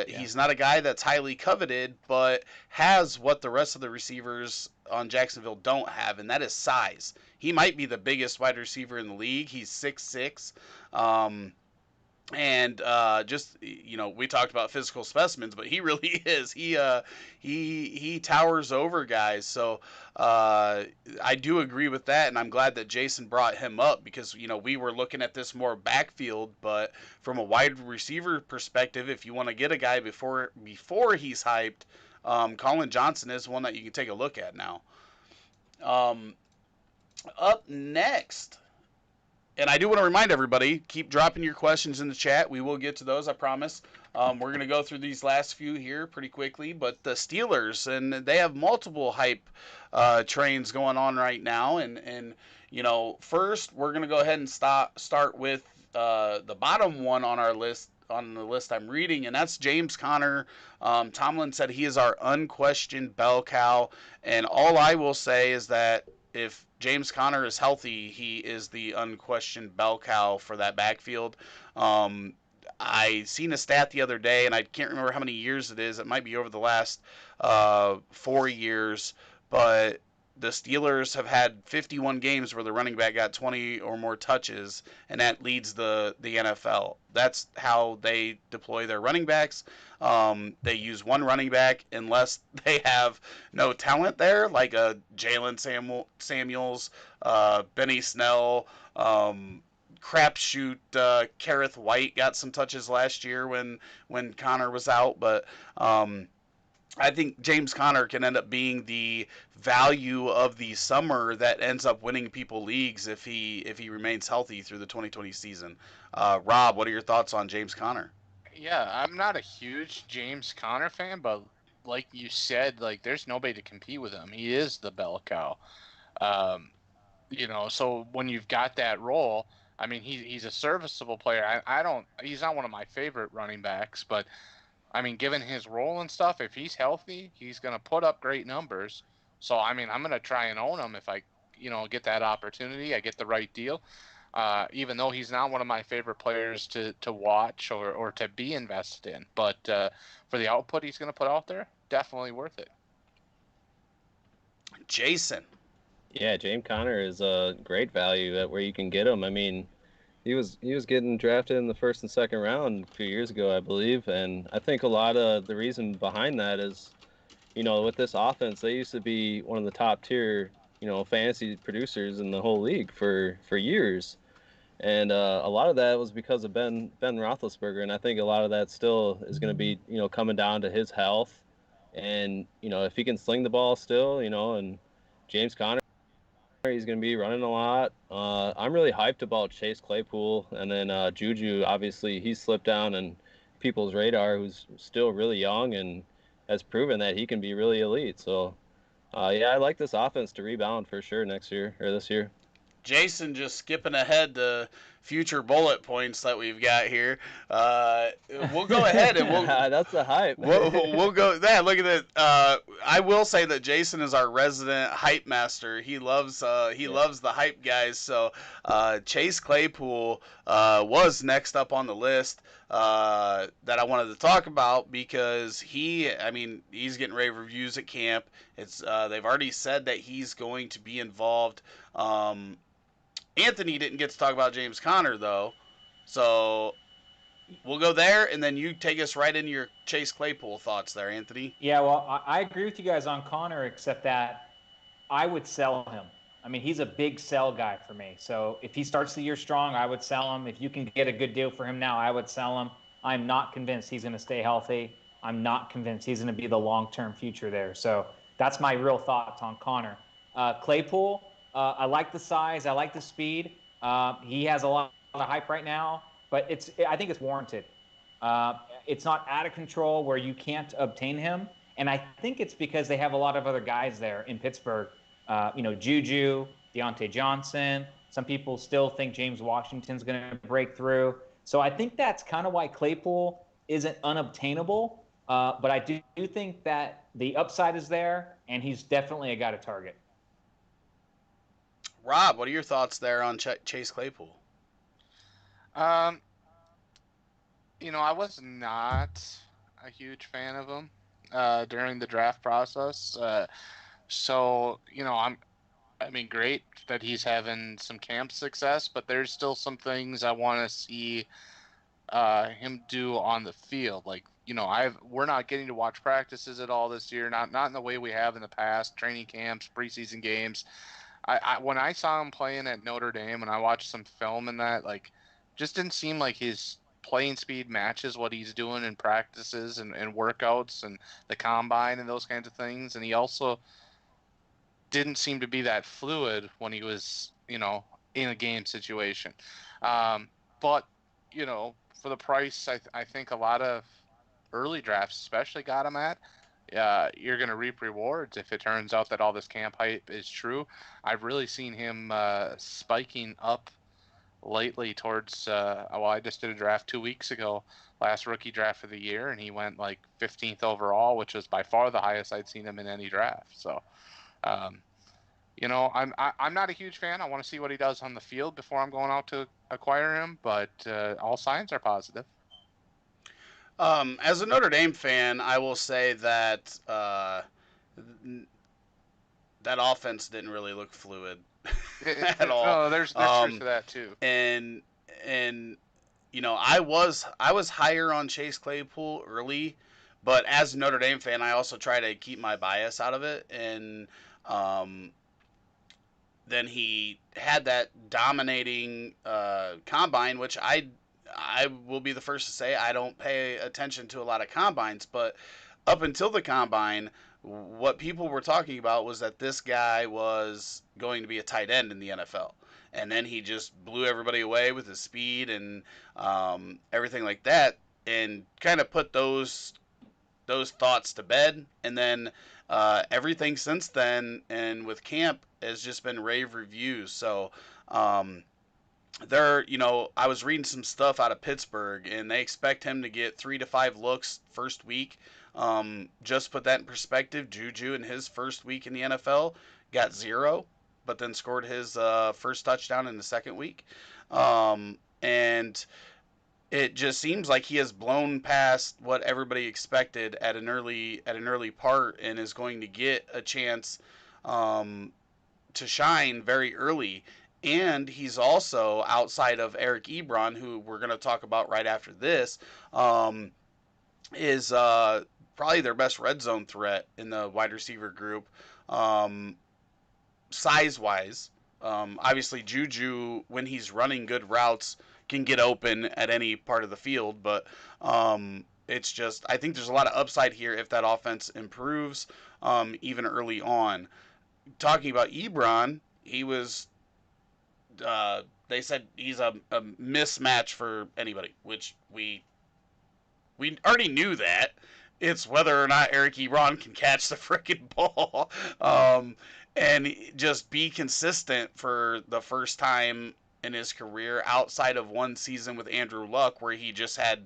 he's not a guy that's highly coveted, but has what the rest of the receivers on Jacksonville don't have, and that is size. He might be the biggest wide receiver in the league. He's 6'6". And we talked about physical specimens, but he really is. He towers over guys. So I do agree with that, and I'm glad that Jason brought him up because we were looking at this more backfield, but from a wide receiver perspective, if you want to get a guy before he's hyped, Colin Johnson is one that you can take a look at now. Up next. And I do want to remind everybody, keep dropping your questions in the chat. We will get to those, I promise. We're going to go through these last few here pretty quickly, but the Steelers, and they have multiple hype trains going on right now. And first, we're going to go ahead and start with the bottom one on our list, on the list I'm reading, and that's James Conner. Tomlin said he is our unquestioned bell cow, and all I will say is that if James Conner is healthy, he is the unquestioned bell cow for that backfield. I seen a stat the other day, and I can't remember how many years it is. It might be over the last 4 years, but the Steelers have had 51 games where the running back got 20 or more touches, and that leads the NFL. That's how they deploy their running backs. They use one running back unless they have no talent there, like a Jalen Samuels, Benny Snell, crapshoot. Kareth White got some touches last year when Connor was out, but I think James Conner can end up being the value of the summer that ends up winning people leagues if he remains healthy through the 2020 season. Rob, what are your thoughts on James Conner? Yeah, I'm not a huge James Conner fan, but like you said, like there's nobody to compete with him. He is the bell cow. So when you've got that role, I mean, he's a serviceable player. He's not one of my favorite running backs, but I mean, given his role and stuff, if he's healthy, he's going to put up great numbers. So, I mean, I'm going to try and own him if I, get that opportunity. I get the right deal. Even though he's not one of my favorite players to watch or to be invested in. But for the output he's going to put out there, definitely worth it. Jason. Yeah, James Conner is a great value at where you can get him. I mean, he was getting drafted in the first and second round a few years ago, I believe, and I think a lot of the reason behind that is, with this offense, they used to be one of the top tier, fantasy producers in the whole league for years, and a lot of that was because of Ben Roethlisberger, and I think a lot of that still is going to be, coming down to his health, and if he can sling the ball still, and James Conner. He's going to be running a lot. I'm really hyped about Chase Claypool, and then Juju. Obviously, he's slipped down in people's radar, who's still really young and has proven that he can be really elite. So, I like this offense to rebound for sure next year or this year. Jason just skipping ahead to future bullet points that we've got here. We'll go ahead and we'll. That's the hype. we'll go. Yeah, look at that. I will say that Jason is our resident hype master. He loves loves the hype guys. So Chase Claypool was next up on the list that I wanted to talk about because he's getting rave reviews at camp. It's they've already said that he's going to be involved. Anthony didn't get to talk about James Conner, though. So we'll go there, and then you take us right into your Chase Claypool thoughts there, Anthony. Yeah, well, I agree with you guys on Conner, except that I would sell him. I mean, he's a big sell guy for me. So if he starts the year strong, I would sell him. If you can get a good deal for him now, I would sell him. I'm not convinced he's going to stay healthy. I'm not convinced he's going to be the long-term future there. So that's my real thoughts on Conner. Claypool, I like the size. I like the speed. He has a lot of hype right now, but I think it's warranted. It's not out of control where you can't obtain him. And I think it's because they have a lot of other guys there in Pittsburgh. Juju, Deontay Johnson. Some people still think James Washington's going to break through. So I think that's kind of why Claypool isn't unobtainable. But I do think that the upside is there, and he's definitely a guy to target. Rob, what are your thoughts there on Chase Claypool? I was not a huge fan of him during the draft process. Great that he's having some camp success, but there's still some things I want to see him do on the field. Like, we're not getting to watch practices at all this year, not in the way we have in the past, training camps, preseason games. When I saw him playing at Notre Dame and I watched some film in that, like, just didn't seem like his playing speed matches what he's doing in practices and workouts and the combine and those kinds of things. And he also didn't seem to be that fluid when he was, in a game situation. But, for the price, I think a lot of early drafts especially got him at, you're going to reap rewards if it turns out that all this camp hype is true. I've really seen him spiking up lately towards, I just did a draft 2 weeks ago, last rookie draft of the year, and he went like 15th overall, which was by far the highest I'd seen him in any draft. So, I'm not a huge fan. I want to see what he does on the field before I'm going out to acquire him, but all signs are positive. As a Notre Dame fan, I will say that that offense didn't really look fluid at all. No, there's truth to that too. And I was higher on Chase Claypool early, but as a Notre Dame fan, I also try to keep my bias out of it. And then he had that dominating combine, which I will be the first to say I don't pay attention to a lot of combines, but up until the combine, what people were talking about was that this guy was going to be a tight end in the NFL. And then he just blew everybody away with his speed and everything like that, and kind of put those thoughts to bed. And then everything since then and with camp has just been rave reviews. So I was reading some stuff out of Pittsburgh, and they expect him to get 3 to 5 looks first week. Just put that in perspective, Juju in his first week in the NFL got 0, but then scored his first touchdown in the second week. And it just seems like he has blown past what everybody expected at an early part, and is going to get a chance to shine very early. And he's also, outside of Eric Ebron, who we're going to talk about right after this, is probably their best red zone threat in the wide receiver group, size-wise. Obviously, Juju, when he's running good routes, can get open at any part of the field, but it's just, I think there's a lot of upside here if that offense improves, even early on. Talking about Ebron, he was, they said he's a mismatch for anybody, which we already knew that. It's whether or not Eric Ebron can catch the frickin' ball and just be consistent for the first time in his career, outside of one season with Andrew Luck where he just had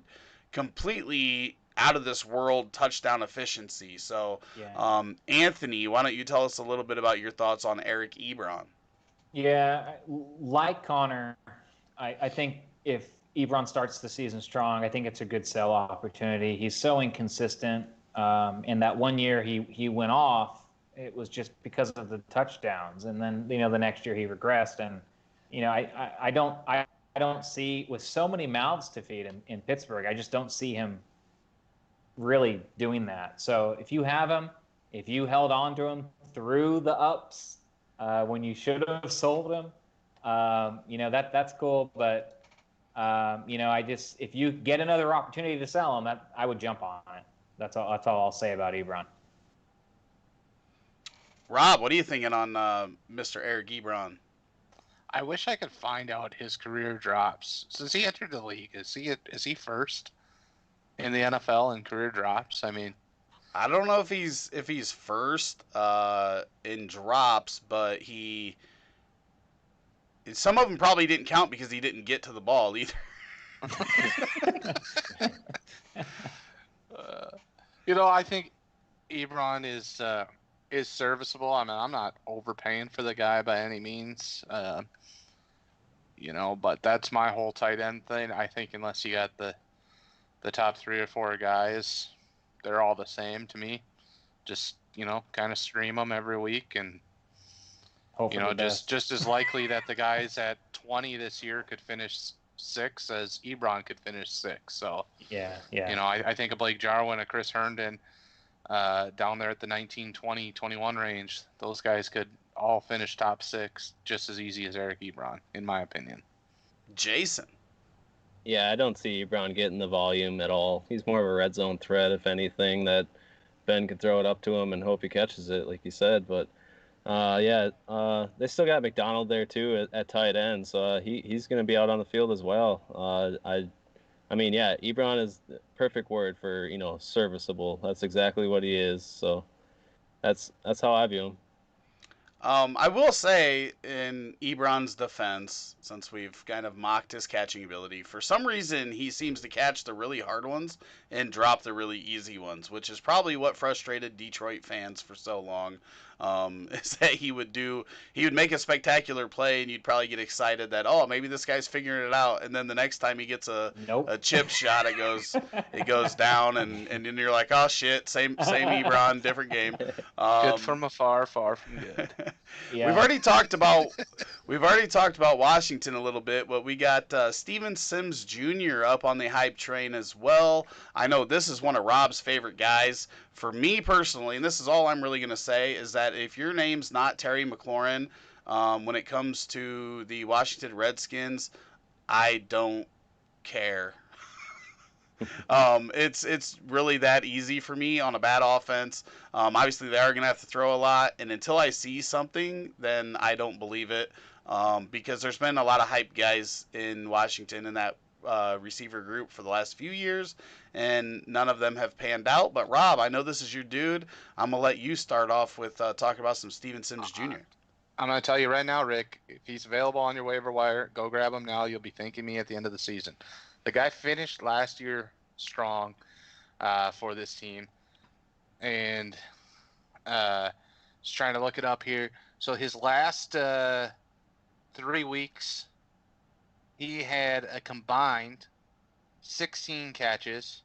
completely out of this world touchdown efficiency. So, Yeah. Anthony, why don't you tell us a little bit about your thoughts on Eric Ebron? Yeah, like Connor, I think if Ebron starts the season strong, I think it's a good sell opportunity. He's so inconsistent. In that 1 year he went off, it was just because of the touchdowns, and then the next year he regressed. And I don't see, with so many mouths to feed in Pittsburgh, I just don't see him really doing that. So if you have him, if you held on to him through the ups when you should have sold him, that's cool. But if you get another opportunity to sell him, I would jump on it. That's all I'll say about Ebron. Rob, what are you thinking on Mr. Eric Ebron? I wish I could find out his career drops. Since he entered the league, is he first in the NFL in career drops? I mean, I don't know if he's first in drops, but some of them probably didn't count because he didn't get to the ball either. I think Ebron is serviceable. I mean, I'm not overpaying for the guy by any means. But that's my whole tight end thing. I think unless you got the top 3 or 4 guys, they're all the same to me. Just, kind of stream them every week, and just as likely that the guys at 20 this year could finish 6 as Ebron could finish 6. So yeah. I think a Blake Jarwin, a Chris Herndon, down there at the 19, 20, 21 range, those guys could all finish top 6 just as easy as Eric Ebron, in my opinion. Jason. Yeah, I don't see Ebron getting the volume at all. He's more of a red zone threat, if anything, that Ben could throw it up to him and hope he catches it, like you said. But they still got McDonald there too at tight end, so he's going to be out on the field as well. I mean, yeah, Ebron is the perfect word for, serviceable. That's exactly what he is. So that's how I view him. I will say, in Ebron's defense, since we've kind of mocked his catching ability, for some reason he seems to catch the really hard ones and drop the really easy ones, which is probably what frustrated Detroit fans for so long. Is that he would make a spectacular play and you'd probably get excited that, oh, maybe this guy's figuring it out, and then the next time he gets a chip shot, it goes down, and then you're like, oh shit, same Ebron, different game. Good from afar, far from good. Yeah. We've already talked about Washington a little bit, but we got Steven Sims Jr. up on the hype train as well. I know this is one of Rob's favorite guys. For me personally, and this is all I'm really going to say, is that if your name's not Terry McLaurin, when it comes to the Washington Redskins, I don't care. It's really that easy for me on a bad offense. Obviously, they are going to have to throw a lot, and until I see something, then I don't believe it, because there's been a lot of hype guys in Washington in that receiver group for the last few years, and none of them have panned out. But, Rob, I know this is your dude. I'm going to let you start off with talking about some Steven Sims Jr. I'm going to tell you right now, Rick, if he's available on your waiver wire, go grab him now. You'll be thanking me at the end of the season. The guy finished last year strong for this team. And just trying to look it up here. So his last 3 weeks, he had a combined 16 catches,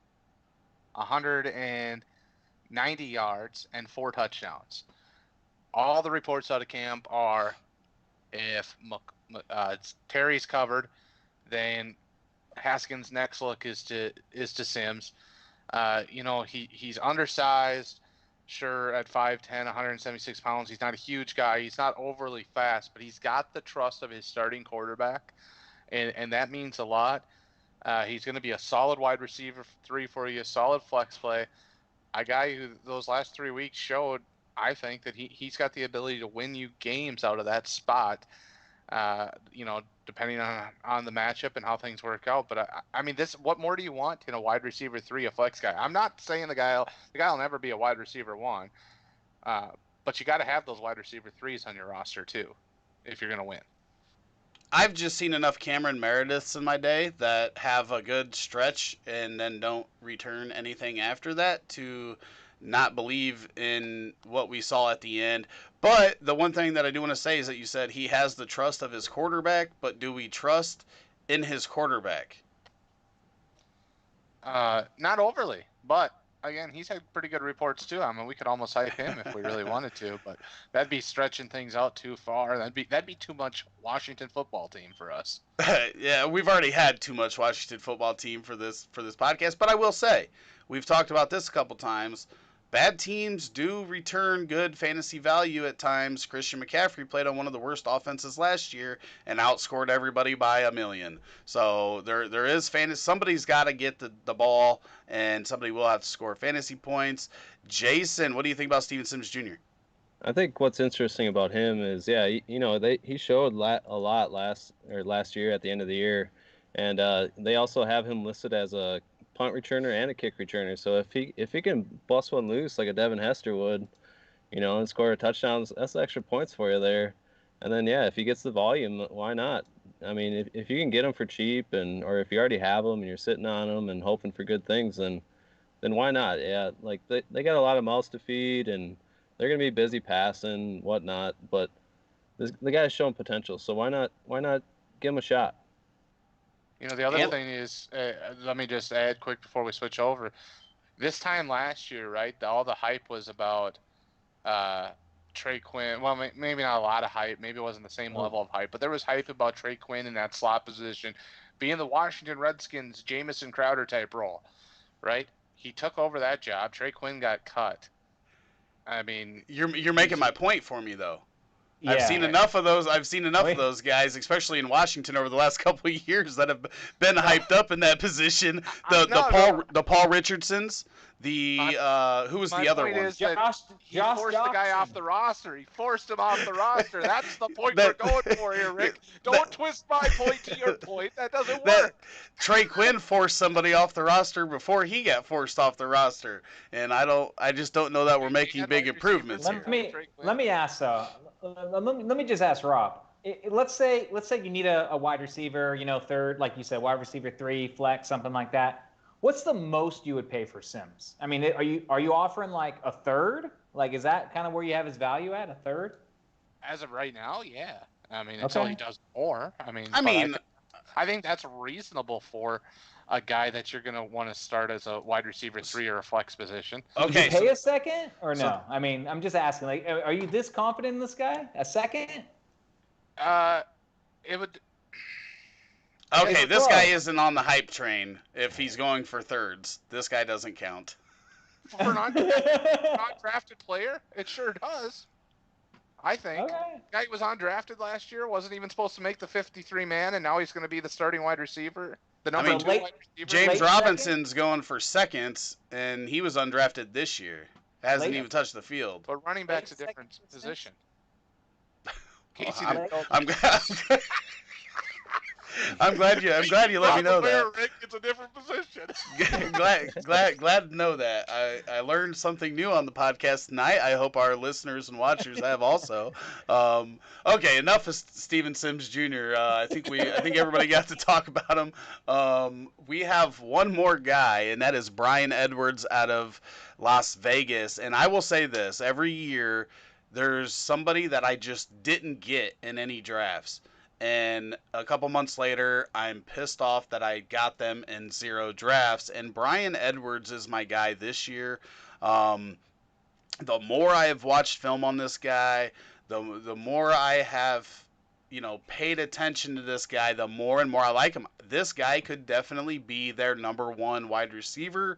190 yards, and 4 touchdowns. All the reports out of camp are if Terry's covered, then Haskins' next look is to Sims. He's undersized, sure, at 5'10", 176 pounds. He's not a huge guy. He's not overly fast, but he's got the trust of his starting quarterback, and that means a lot. He's going to be a solid wide receiver 3 for you, solid flex play. A guy who those last 3 weeks showed, I think, that he's got the ability to win you games out of that spot. Depending on the matchup and how things work out. But I mean, what more do you want in a wide receiver 3, a flex guy? I'm not saying the guy will never be a wide receiver 1, but you got to have those wide receiver 3s on your roster too, if you're going to win. I've just seen enough Cameron Merediths in my day that have a good stretch and then don't return anything after that to not believe in what we saw at the end. But the one thing that I do want to say is that you said he has the trust of his quarterback, but do we trust in his quarterback? Not overly, but again, he's had pretty good reports too. I mean, we could almost hype him if we really wanted to, but that'd be stretching things out too far. That'd be too much Washington football team for us. Yeah, we've already had too much Washington football team for this podcast, but I will say, we've talked about this a couple times. Bad teams do return good fantasy value at times. Christian McCaffrey played on one of the worst offenses last year and outscored everybody by 1,000,000. So there is fantasy. Somebody's got to get the ball, and somebody will have to score fantasy points. Jason, what do you think about Steven Sims Jr.? I think what's interesting about him is, he showed a lot last year at the end of the year, and they also have him listed as a punt returner and a kick returner. So if he can bust one loose like a Devin Hester would, and score a touchdown, that's extra points for you there. And then if he gets the volume, why not? I mean, if you can get him for cheap, or if you already have him and you're sitting on him and hoping for good things, then why not? Yeah, like they got a lot of mouths to feed and they're gonna be busy passing, whatnot. But the guy's showing potential, so why not give him a shot? The other thing is, let me just add quick before we switch over. This time last year, right, all the hype was about Trey Quinn. Well, maybe not a lot of hype. Maybe it wasn't the same level of hype, but there was hype about Trey Quinn in that slot position, being the Washington Redskins Jamison Crowder type role, right? He took over that job. Trey Quinn got cut. I mean, you're making my point for me though. I've seen Yeah. enough of those. I've seen enough of Wait. those guys, especially in Washington over the last couple of years, that have been hyped up in that position. The Paul Richardsons, who was My the other point one? is that he Josh forced the guy off Johnson. the roster. He forced him off the roster. That's the point That- we're going for here, Rick. Don't twist my point to your point. That doesn't That work. Trey Quinn forced somebody off the roster before he got forced off the roster, and I just don't know that we're making had big wide improvements receivers. here. Let me ask let me just ask Rob. Let's say you need a wide receiver, third, like you said, wide receiver 3, flex, something like that. What's the most you would pay for Sims? I mean, are you offering like a third? Like, is that kind of where you have his value at, a third? As of right now, yeah. I mean, until Okay. he does more. I think that's reasonable for a guy that you're going to want to start as a wide receiver 3 or a flex position. Would Okay, you pay so- a second or no? so- I mean, I'm just asking. Like, are you this confident in this guy? A second? It would. Okay, It's this close. guy isn't on the hype train. If he's going for thirds, this guy doesn't count. For an undrafted player, it sure does. I think. Okay. The guy was undrafted last year, wasn't even supposed to make the 53-man, and now he's going to be the starting wide receiver. The number mean, 2 late- wide receiver. James Late Robinson's going for seconds, and he was undrafted this year. Hasn't Late- even touched the field. But running back's a Late different second position. Well, Casey I'm- didn't know. I'm glad. I'm glad you let me know that. Rick, it's a different position. glad to know that. I learned something new on the podcast tonight. I hope our listeners and watchers have also. Okay, enough of Steven Sims Jr. I think everybody got to talk about him. We have one more guy, and that is Bryan Edwards out of Las Vegas. And I will say this: every year, there's somebody that I just didn't get in any drafts. And a couple months later, I'm pissed off that I got them in 0 drafts. And Bryan Edwards is my guy this year. The more I have watched film on this guy, the more I have, paid attention to this guy, the more and more I like him. This guy could definitely be their number 1 wide receiver.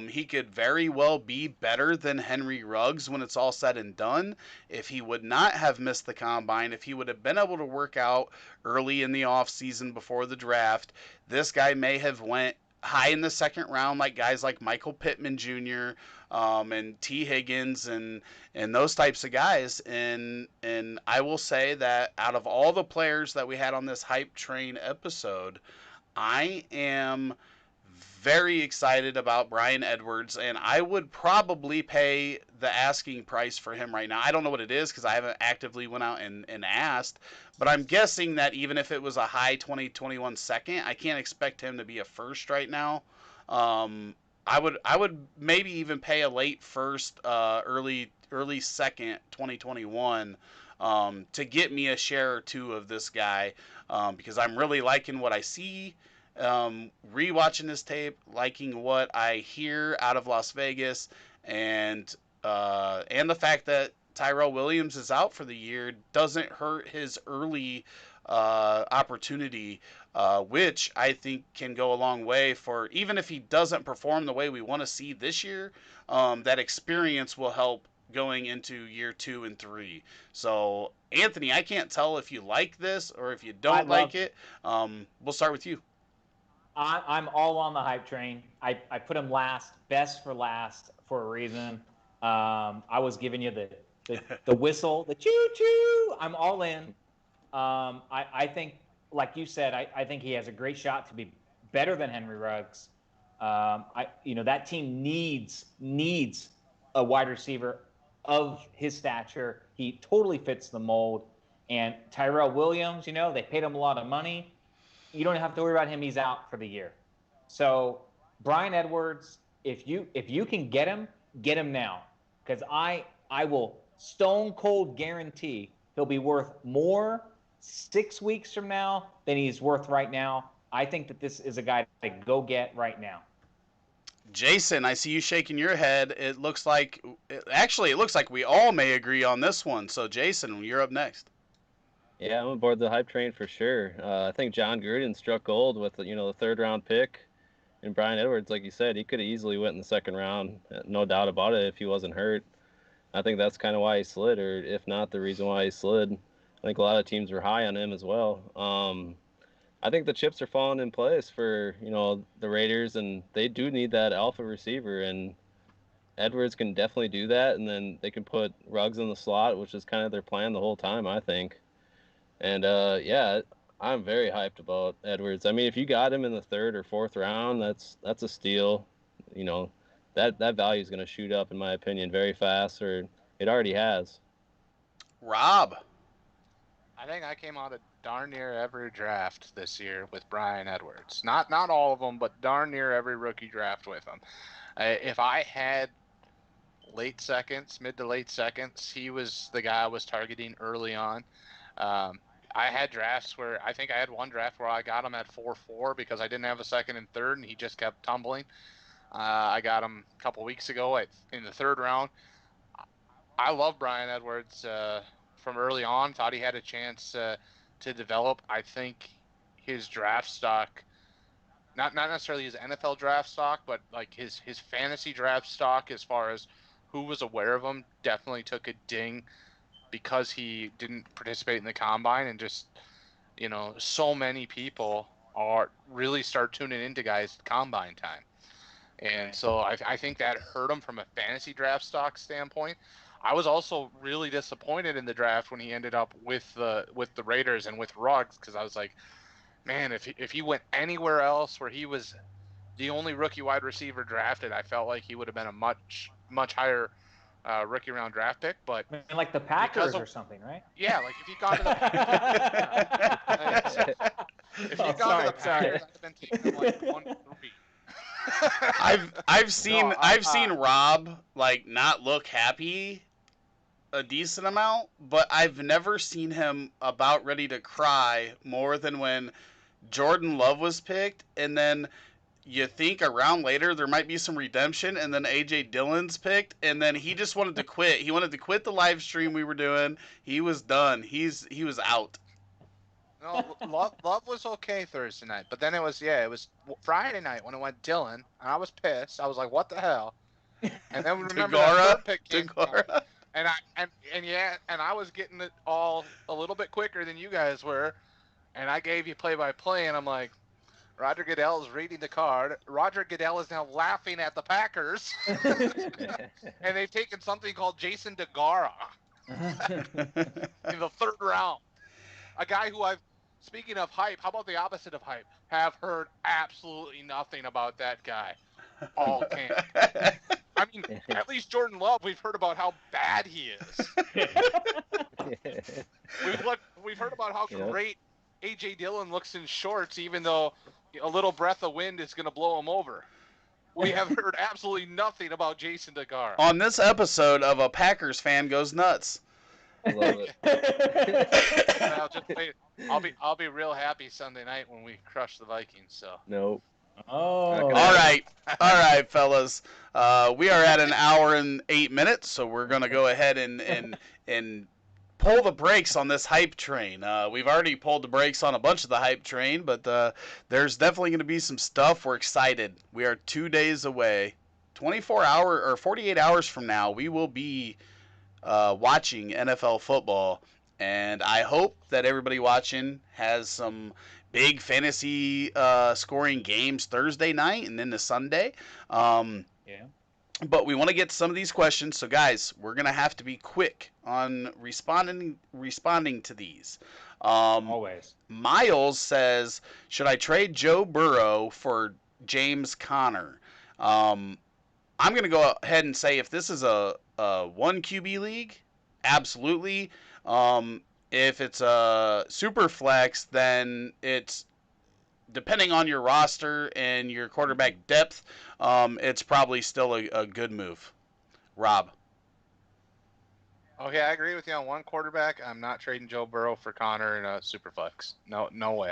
He could very well be better than Henry Ruggs when it's all said and done. If he would not have missed the combine, if he would have been able to work out early in the offseason before the draft, this guy may have went high in the second round like guys like Michael Pittman Jr. And T. Higgins and those types of guys. And I will say that out of all the players that we had on this hype train episode, I am very excited about Bryan Edwards, and I would probably pay the asking price for him right now. I don't know what it is because I haven't actively went out and asked, but I'm guessing that even if it was a high 2021 second, I can't expect him to be a first right now. I would maybe even pay a late first, early second 2021 to get me a share or 2 of this guy because I'm really liking what I see. Rewatching this tape, liking what I hear out of Las Vegas, and the fact that Tyrell Williams is out for the year doesn't hurt his early opportunity, which I think can go a long way for even if he doesn't perform the way we want to see this year. That experience will help going into year 2 and 3. So, Anthony, I can't tell if you like this or if you don't like it. We'll start with you. I'm all on the hype train. I put him last, best for last for a reason. I was giving you the whistle, the choo-choo. I'm all in. I think, like you said, I think he has a great shot to be better than Henry Ruggs. That team needs a wide receiver of his stature. He totally fits the mold. And Tyrell Williams, they paid him a lot of money. You don't have to worry about him. He's out for the year. So Bryan Edwards, if you can get him now, because I will stone cold guarantee he'll be worth more 6 weeks from now than he's worth right now. I think that this is a guy to go get right now. Jason, I see you shaking your head. It looks like we all may agree on this one. So Jason, you're up next. Yeah, I'm aboard the hype train for sure. I think John Gruden struck gold with the 3rd round pick, and Bryan Edwards, like you said, he could have easily went in the 2nd round, no doubt about it, if he wasn't hurt. I think that's kind of why he slid, or if not the reason why he slid. I think a lot of teams were high on him as well. I think the chips are falling in place for, the Raiders, and they do need that alpha receiver, and Edwards can definitely do that, and then they can put Ruggs in the slot, which is kind of their plan the whole time, I think. And yeah, I'm very hyped about Edwards. I mean, if you got him in the 3rd or 4th round, that's a steal. That value is going to shoot up, in my opinion, very fast, or it already has. Rob. I think I came out of darn near every draft this year with Bryan Edwards. Not all of them, but darn near every rookie draft with him. If I had late seconds, mid to late seconds, he was the guy I was targeting early on. I had drafts where I think I had one draft where I got him at 4-4 because I didn't have a 2nd and 3rd, and he just kept tumbling. I got him a couple weeks ago in the 3rd round. I love Bryan Edwards from early on. Thought he had a chance to develop. I think his draft stock, not necessarily his NFL draft stock, but like his fantasy draft stock, as far as who was aware of him, definitely took a ding because he didn't participate in the combine, and just, so many people really start tuning into guys at combine time. And so I think that hurt him from a fantasy draft stock standpoint. I was also really disappointed in the draft when he ended up with the Raiders and with Ruggs, because I was like, man, if he went anywhere else where he was the only rookie wide receiver drafted, I felt like he would have been a much higher rookie round draft pick. But I mean, like the Packers or something, right? Yeah, like if he'd gone to the Packers, if he'd gone to the Packers, I'd have been taking him like 1-3. I've seen Rob like not look happy a decent amount, but I've never seen him about ready to cry more than when Jordan Love was picked, and then you think a round later there might be some redemption, and then A.J. Dillon's picked, and then he just wanted to quit. He wanted to quit the live stream we were doing. He was done. He was out. No, Love was okay Thursday night, but then it was Friday night when it went Dillon, and I was pissed. I was like, what the hell? And then we remember that third pick came down, and I was getting it all a little bit quicker than you guys were, and I gave you play-by-play, and I'm like, Roger Goodell is reading the card. Roger Goodell is now laughing at the Packers, and they've taken something called Jason DeGara in the 3rd round. A guy who speaking of hype, how about the opposite of hype? Have heard absolutely nothing about that guy all camp. I mean, at least Jordan Love, we've heard about how bad he is. We've heard about how great A.J. Dillon looks in shorts, even though a little breath of wind is going to blow him over. We have heard absolutely nothing about Jason DeGara. On this episode of A Packers Fan Goes Nuts. I love it. I'll just wait. I'll be real happy Sunday night when we crush the Vikings. So. Nope. Oh. All right, fellas. We are at an hour and 8 minutes, so we're gonna go ahead and pull the brakes on this hype train. We've already pulled the brakes on a bunch of the hype train, but there's definitely gonna be some stuff. We're excited. We are 2 days away. 48 hours from now, we will be watching NFL football, and I hope that everybody watching has some big fantasy scoring games Thursday night and then the Sunday. Yeah. But we want to get to some of these questions, so guys, we're gonna have to be quick on responding to these. Always. Miles says, should I trade Joe Burrow for James Conner? I'm going to go ahead and say if this is a 1 QB league, absolutely. If it's a super flex, then it's, depending on your roster and your quarterback depth, it's probably still a good move. Rob. Okay, I agree with you on one quarterback. I'm not trading Joe Burrow for Conner in a super flex. No way.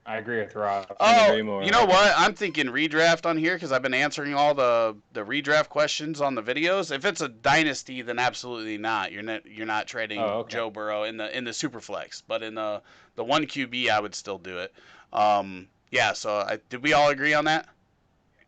I agree with Rob. Oh, you know what? I'm thinking redraft on here because I've been answering all the redraft questions on the videos. If it's a dynasty, then absolutely not. You're not trading Joe Burrow in the super flex, but in the 1 QB, I would still do it. Yeah. So did we all agree on that?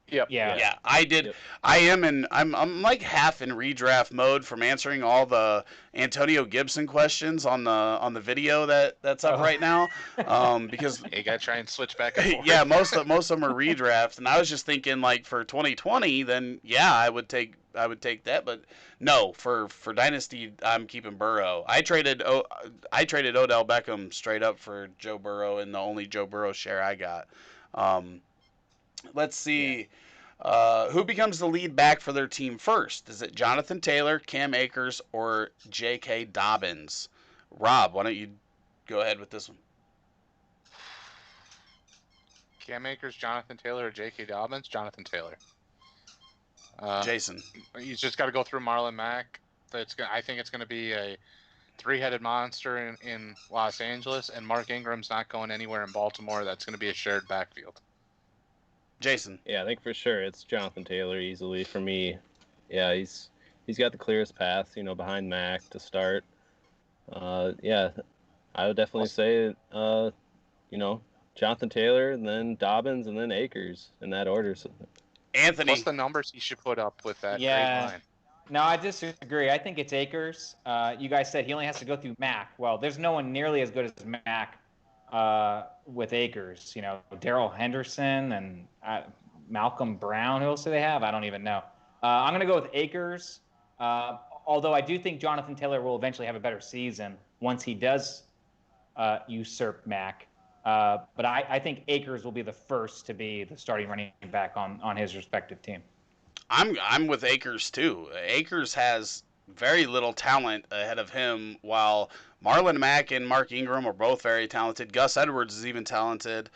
Yep. Yeah. Yeah, I did. Yep. I'm like half in redraft mode from answering all the Antonio Gibson questions on the video that's up right now. Because You gotta try and switch back and forth. yeah, most of them are redrafts, and I was just thinking like for 2020, then yeah, I would take that, but no, for Dynasty, I'm keeping Burrow. I traded Odell Beckham straight up for Joe Burrow, and the only Joe Burrow share I got. Let's see. Who becomes the lead back for their team first? Is it Jonathan Taylor, Cam Akers, or J.K. Dobbins? Rob, why don't you go ahead with this one? Cam Akers, Jonathan Taylor, or J.K. Dobbins? Jonathan Taylor. Jason. He's just got to go through Marlon Mack. I think it's going to be a three-headed monster in Los Angeles, and Mark Ingram's not going anywhere in Baltimore. That's going to be a shared backfield. Jason. Yeah, I think for sure it's Jonathan Taylor easily for me. Yeah, he's got the clearest path, behind Mac to start. Yeah, I would definitely say, Jonathan Taylor, and then Dobbins, and then Akers in that order. So, Anthony. What's the numbers he should put up with that Yeah. great line? No, I disagree. I think it's Akers. You guys said he only has to go through Mac. Well, there's no one nearly as good as Mac with Akers. Daryl Henderson and Malcolm Brown. Who else do they have? I don't even know. I'm going to go with Akers. Although I do think Jonathan Taylor will eventually have a better season once he does usurp Mac. But I think Akers will be the first to be the starting running back on his respective team. I'm with Akers too. Akers has very little talent ahead of him, while Marlon Mack and Mark Ingram are both very talented. Gus Edwards is even talented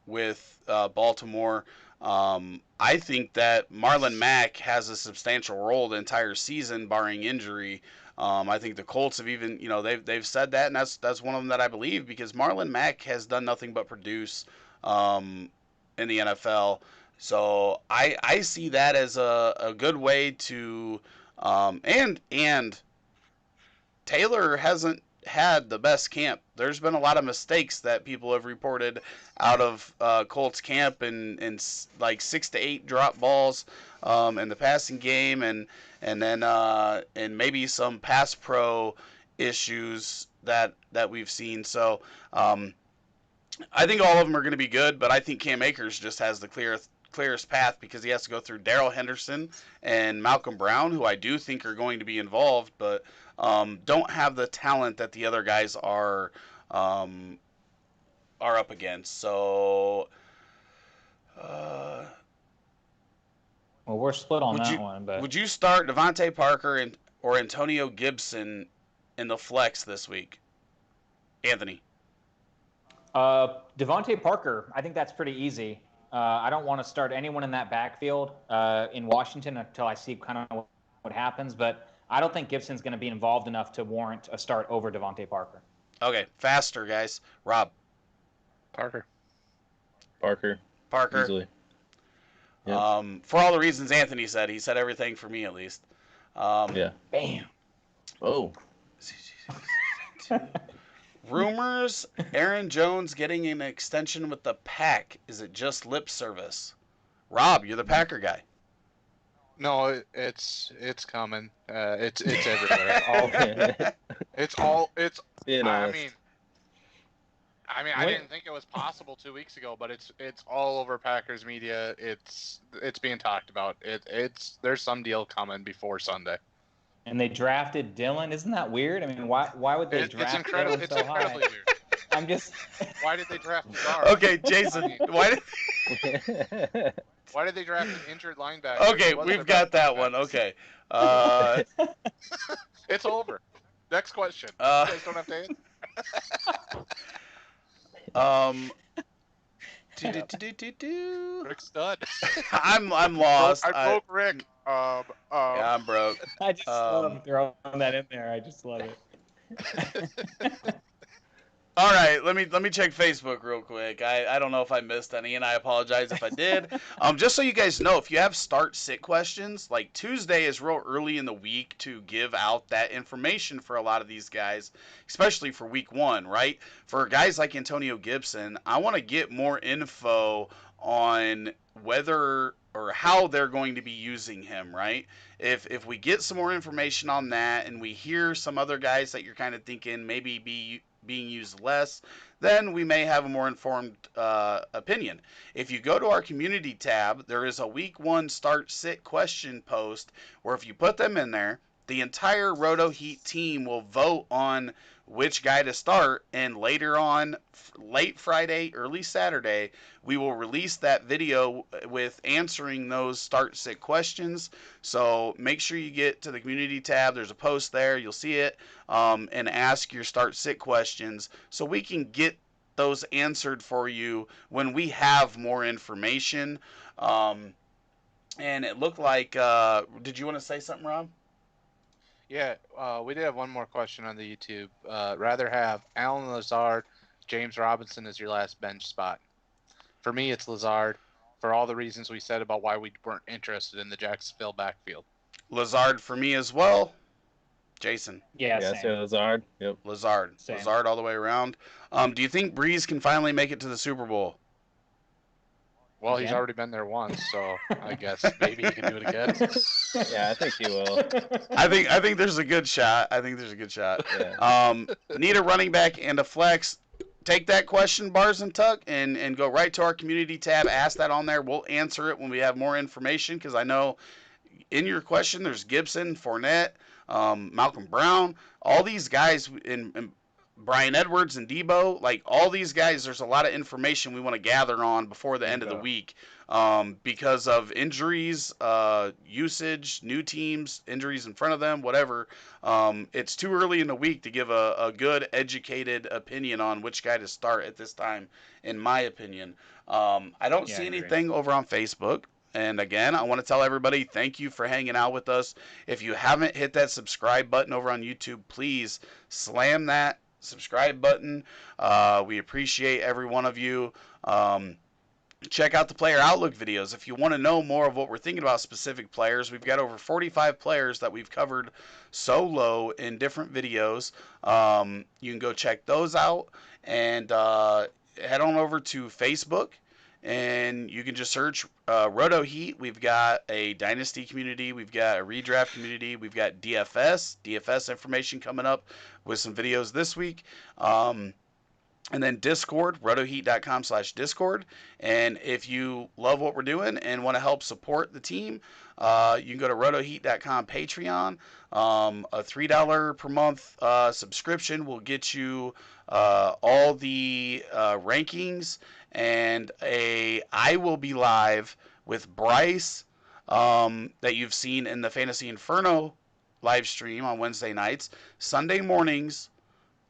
with Baltimore. I think that Marlon Mack has a substantial role the entire season, barring injury. I think the Colts have even, they've said that, and that's one of them that I believe, because Marlon Mack has done nothing but produce in the NFL. So I see that as a good way to, and Taylor hasn't had the best camp. There's been a lot of mistakes that people have reported out of Colts camp, and like 6 to 8 drop balls in the passing game, and then and maybe some pass pro issues that we've seen. So I think all of them are going to be good, but I think Cam Akers just has the clearest path, because he has to go through Daryl Henderson and Malcolm Brown, who I do think are going to be involved, but don't have the talent that the other guys are up against. So Well, we're split on that one, but would you start Devontae Parker or Antonio Gibson in the flex this week? Anthony. Devontae Parker, I think that's pretty easy. I don't want to start anyone in that backfield in Washington until I see kind of what happens, but I don't think Gibson's going to be involved enough to warrant a start over Devontae Parker. Okay, faster, guys. Rob. Parker. Easily. Yep. For all the reasons Anthony said, he said everything for me at least. Yeah. Bam. Oh. Rumors, Aaron Jones getting an extension with the Pack. Is it just lip service? Rob, you're the Packer guy. No, it's coming. It's everywhere. It's Being honest. I mean, I didn't think it was possible 2 weeks ago, but it's all over Packers media. It's being talked about. There's some deal coming before Sunday. And they drafted Dylan. Isn't that weird? I mean, why would they draft Dylan It's so incredibly high? weird. I'm just. Why did they draft Jar? Okay, Jason, why did... Why did they draft an injured linebacker? Okay, He wasn't we've their got best that linebacker. one. Okay. It's over. Next question. You guys don't have to answer? Rick Stud. I'm lost. I broke Rick. Yeah, I'm broke. I just love throwing that in there. I just love it. All right, let me check Facebook real quick. I don't know if I missed any, and I apologize if I did. Just so you guys know, if you have start-sit questions, like Tuesday is real early in the week to give out that information for a lot of these guys, especially for week 1, right? For guys like Antonio Gibson, I want to get more info on whether or how they're going to be using him, right? If we get some more information on that and we hear some other guys that you're kind of thinking maybe being used less, then we may have a more informed opinion. If you go to our community tab, there is a week 1 start sit question post where if you put them in there, the entire Roto Heat team will vote on which guy to start, and later on, late Friday, early Saturday, we will release that video with answering those start sit questions. So make sure you get to the community tab. There's a post there. You'll see it, and ask your start sit questions so we can get those answered for you when we have more information. And it looked like, did you want to say something, Rob? Yeah, we did have one more question on the YouTube. Rather have Allen Lazard, James Robinson as your last bench spot. For me, it's Lazard for all the reasons we said about why we weren't interested in the Jacksonville backfield. Lazard for me as well. Jason. Yeah, Yeah, same. so Lazard. Yep. Lazard. Same. Lazard all the way around. Do you think Breeze can finally make it to the Super Bowl? Well, he's Again? already been there once, so I guess maybe he can do it again. Yeah, I think he will. I think there's a good shot. Yeah. Need a running back and a flex. Take that question, Bars and Tuck, and go right to our community tab. Ask that on there. We'll answer it when we have more information, because I know in your question there's Gibson, Fournette, Malcolm Brown, all these guys, and Brian Edwards and Debo, like all these guys, there's a lot of information we want to gather on before the end of the week, because of injuries, usage, new teams, injuries in front of them, whatever. It's too early in the week to give a good, educated opinion on which guy to start at this time, in my opinion. I don't see anything over on Facebook. And again, I want to tell everybody, thank you for hanging out with us. If you haven't hit that subscribe button over on YouTube, please slam that subscribe button. We appreciate every one of you. Check out the player outlook videos. If you want to know more of what we're thinking about specific players, we've got over 45 players that we've covered solo in different videos. You can go check those out, and head on over to Facebook, and you can just search Roto Heat. We've got a Dynasty community. We've got a redraft community. We've got DFS information coming up with some videos this week. And then Discord, rotoheat.com/Discord. And if you love what we're doing and want to help support the team, you can go to rotoheat.com Patreon. A $3 per month subscription will get you all the rankings, and I will be live with Bryce that you've seen in the Fantasy Inferno live stream on Wednesday nights, Sunday mornings,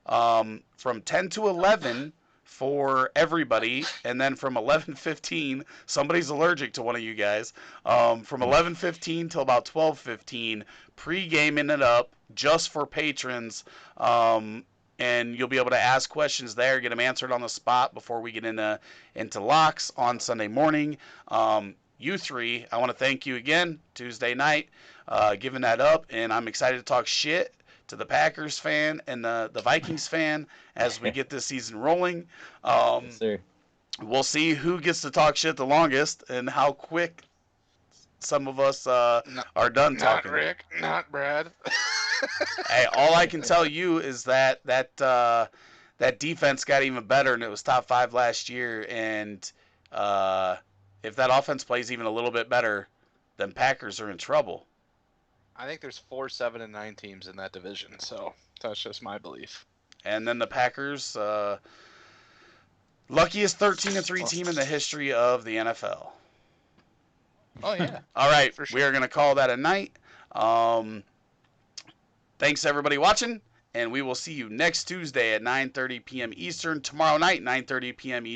from 10 to 11 for everybody, and then from 11:15, somebody's allergic to one of you guys, from 11:15 till about 12:15, pre-gaming it up just for patrons, and you'll be able to ask questions there, get them answered on the spot before we get into locks on Sunday morning. You three, I want to thank you again, Tuesday night, giving that up, and I'm excited to talk shit to the Packers fan and the Vikings fan as we get this season rolling. Yes, sir. We'll see who gets to talk shit the longest and how quick some of us are done talking. Not Rick, not Brad. Hey, all I can tell you is that defense got even better, and it was top 5 last year. And if that offense plays even a little bit better, then Packers are in trouble. I think there's 4, 7, and 9 teams in that division, so that's just my belief. And then the Packers, luckiest 13-3 team in the history of the NFL. Oh, yeah. All right, For sure. we are going to call that a night. Thanks, everybody watching, and we will see you next Tuesday at 9:30 p.m. Eastern. Tomorrow night, 9:30 p.m. Eastern.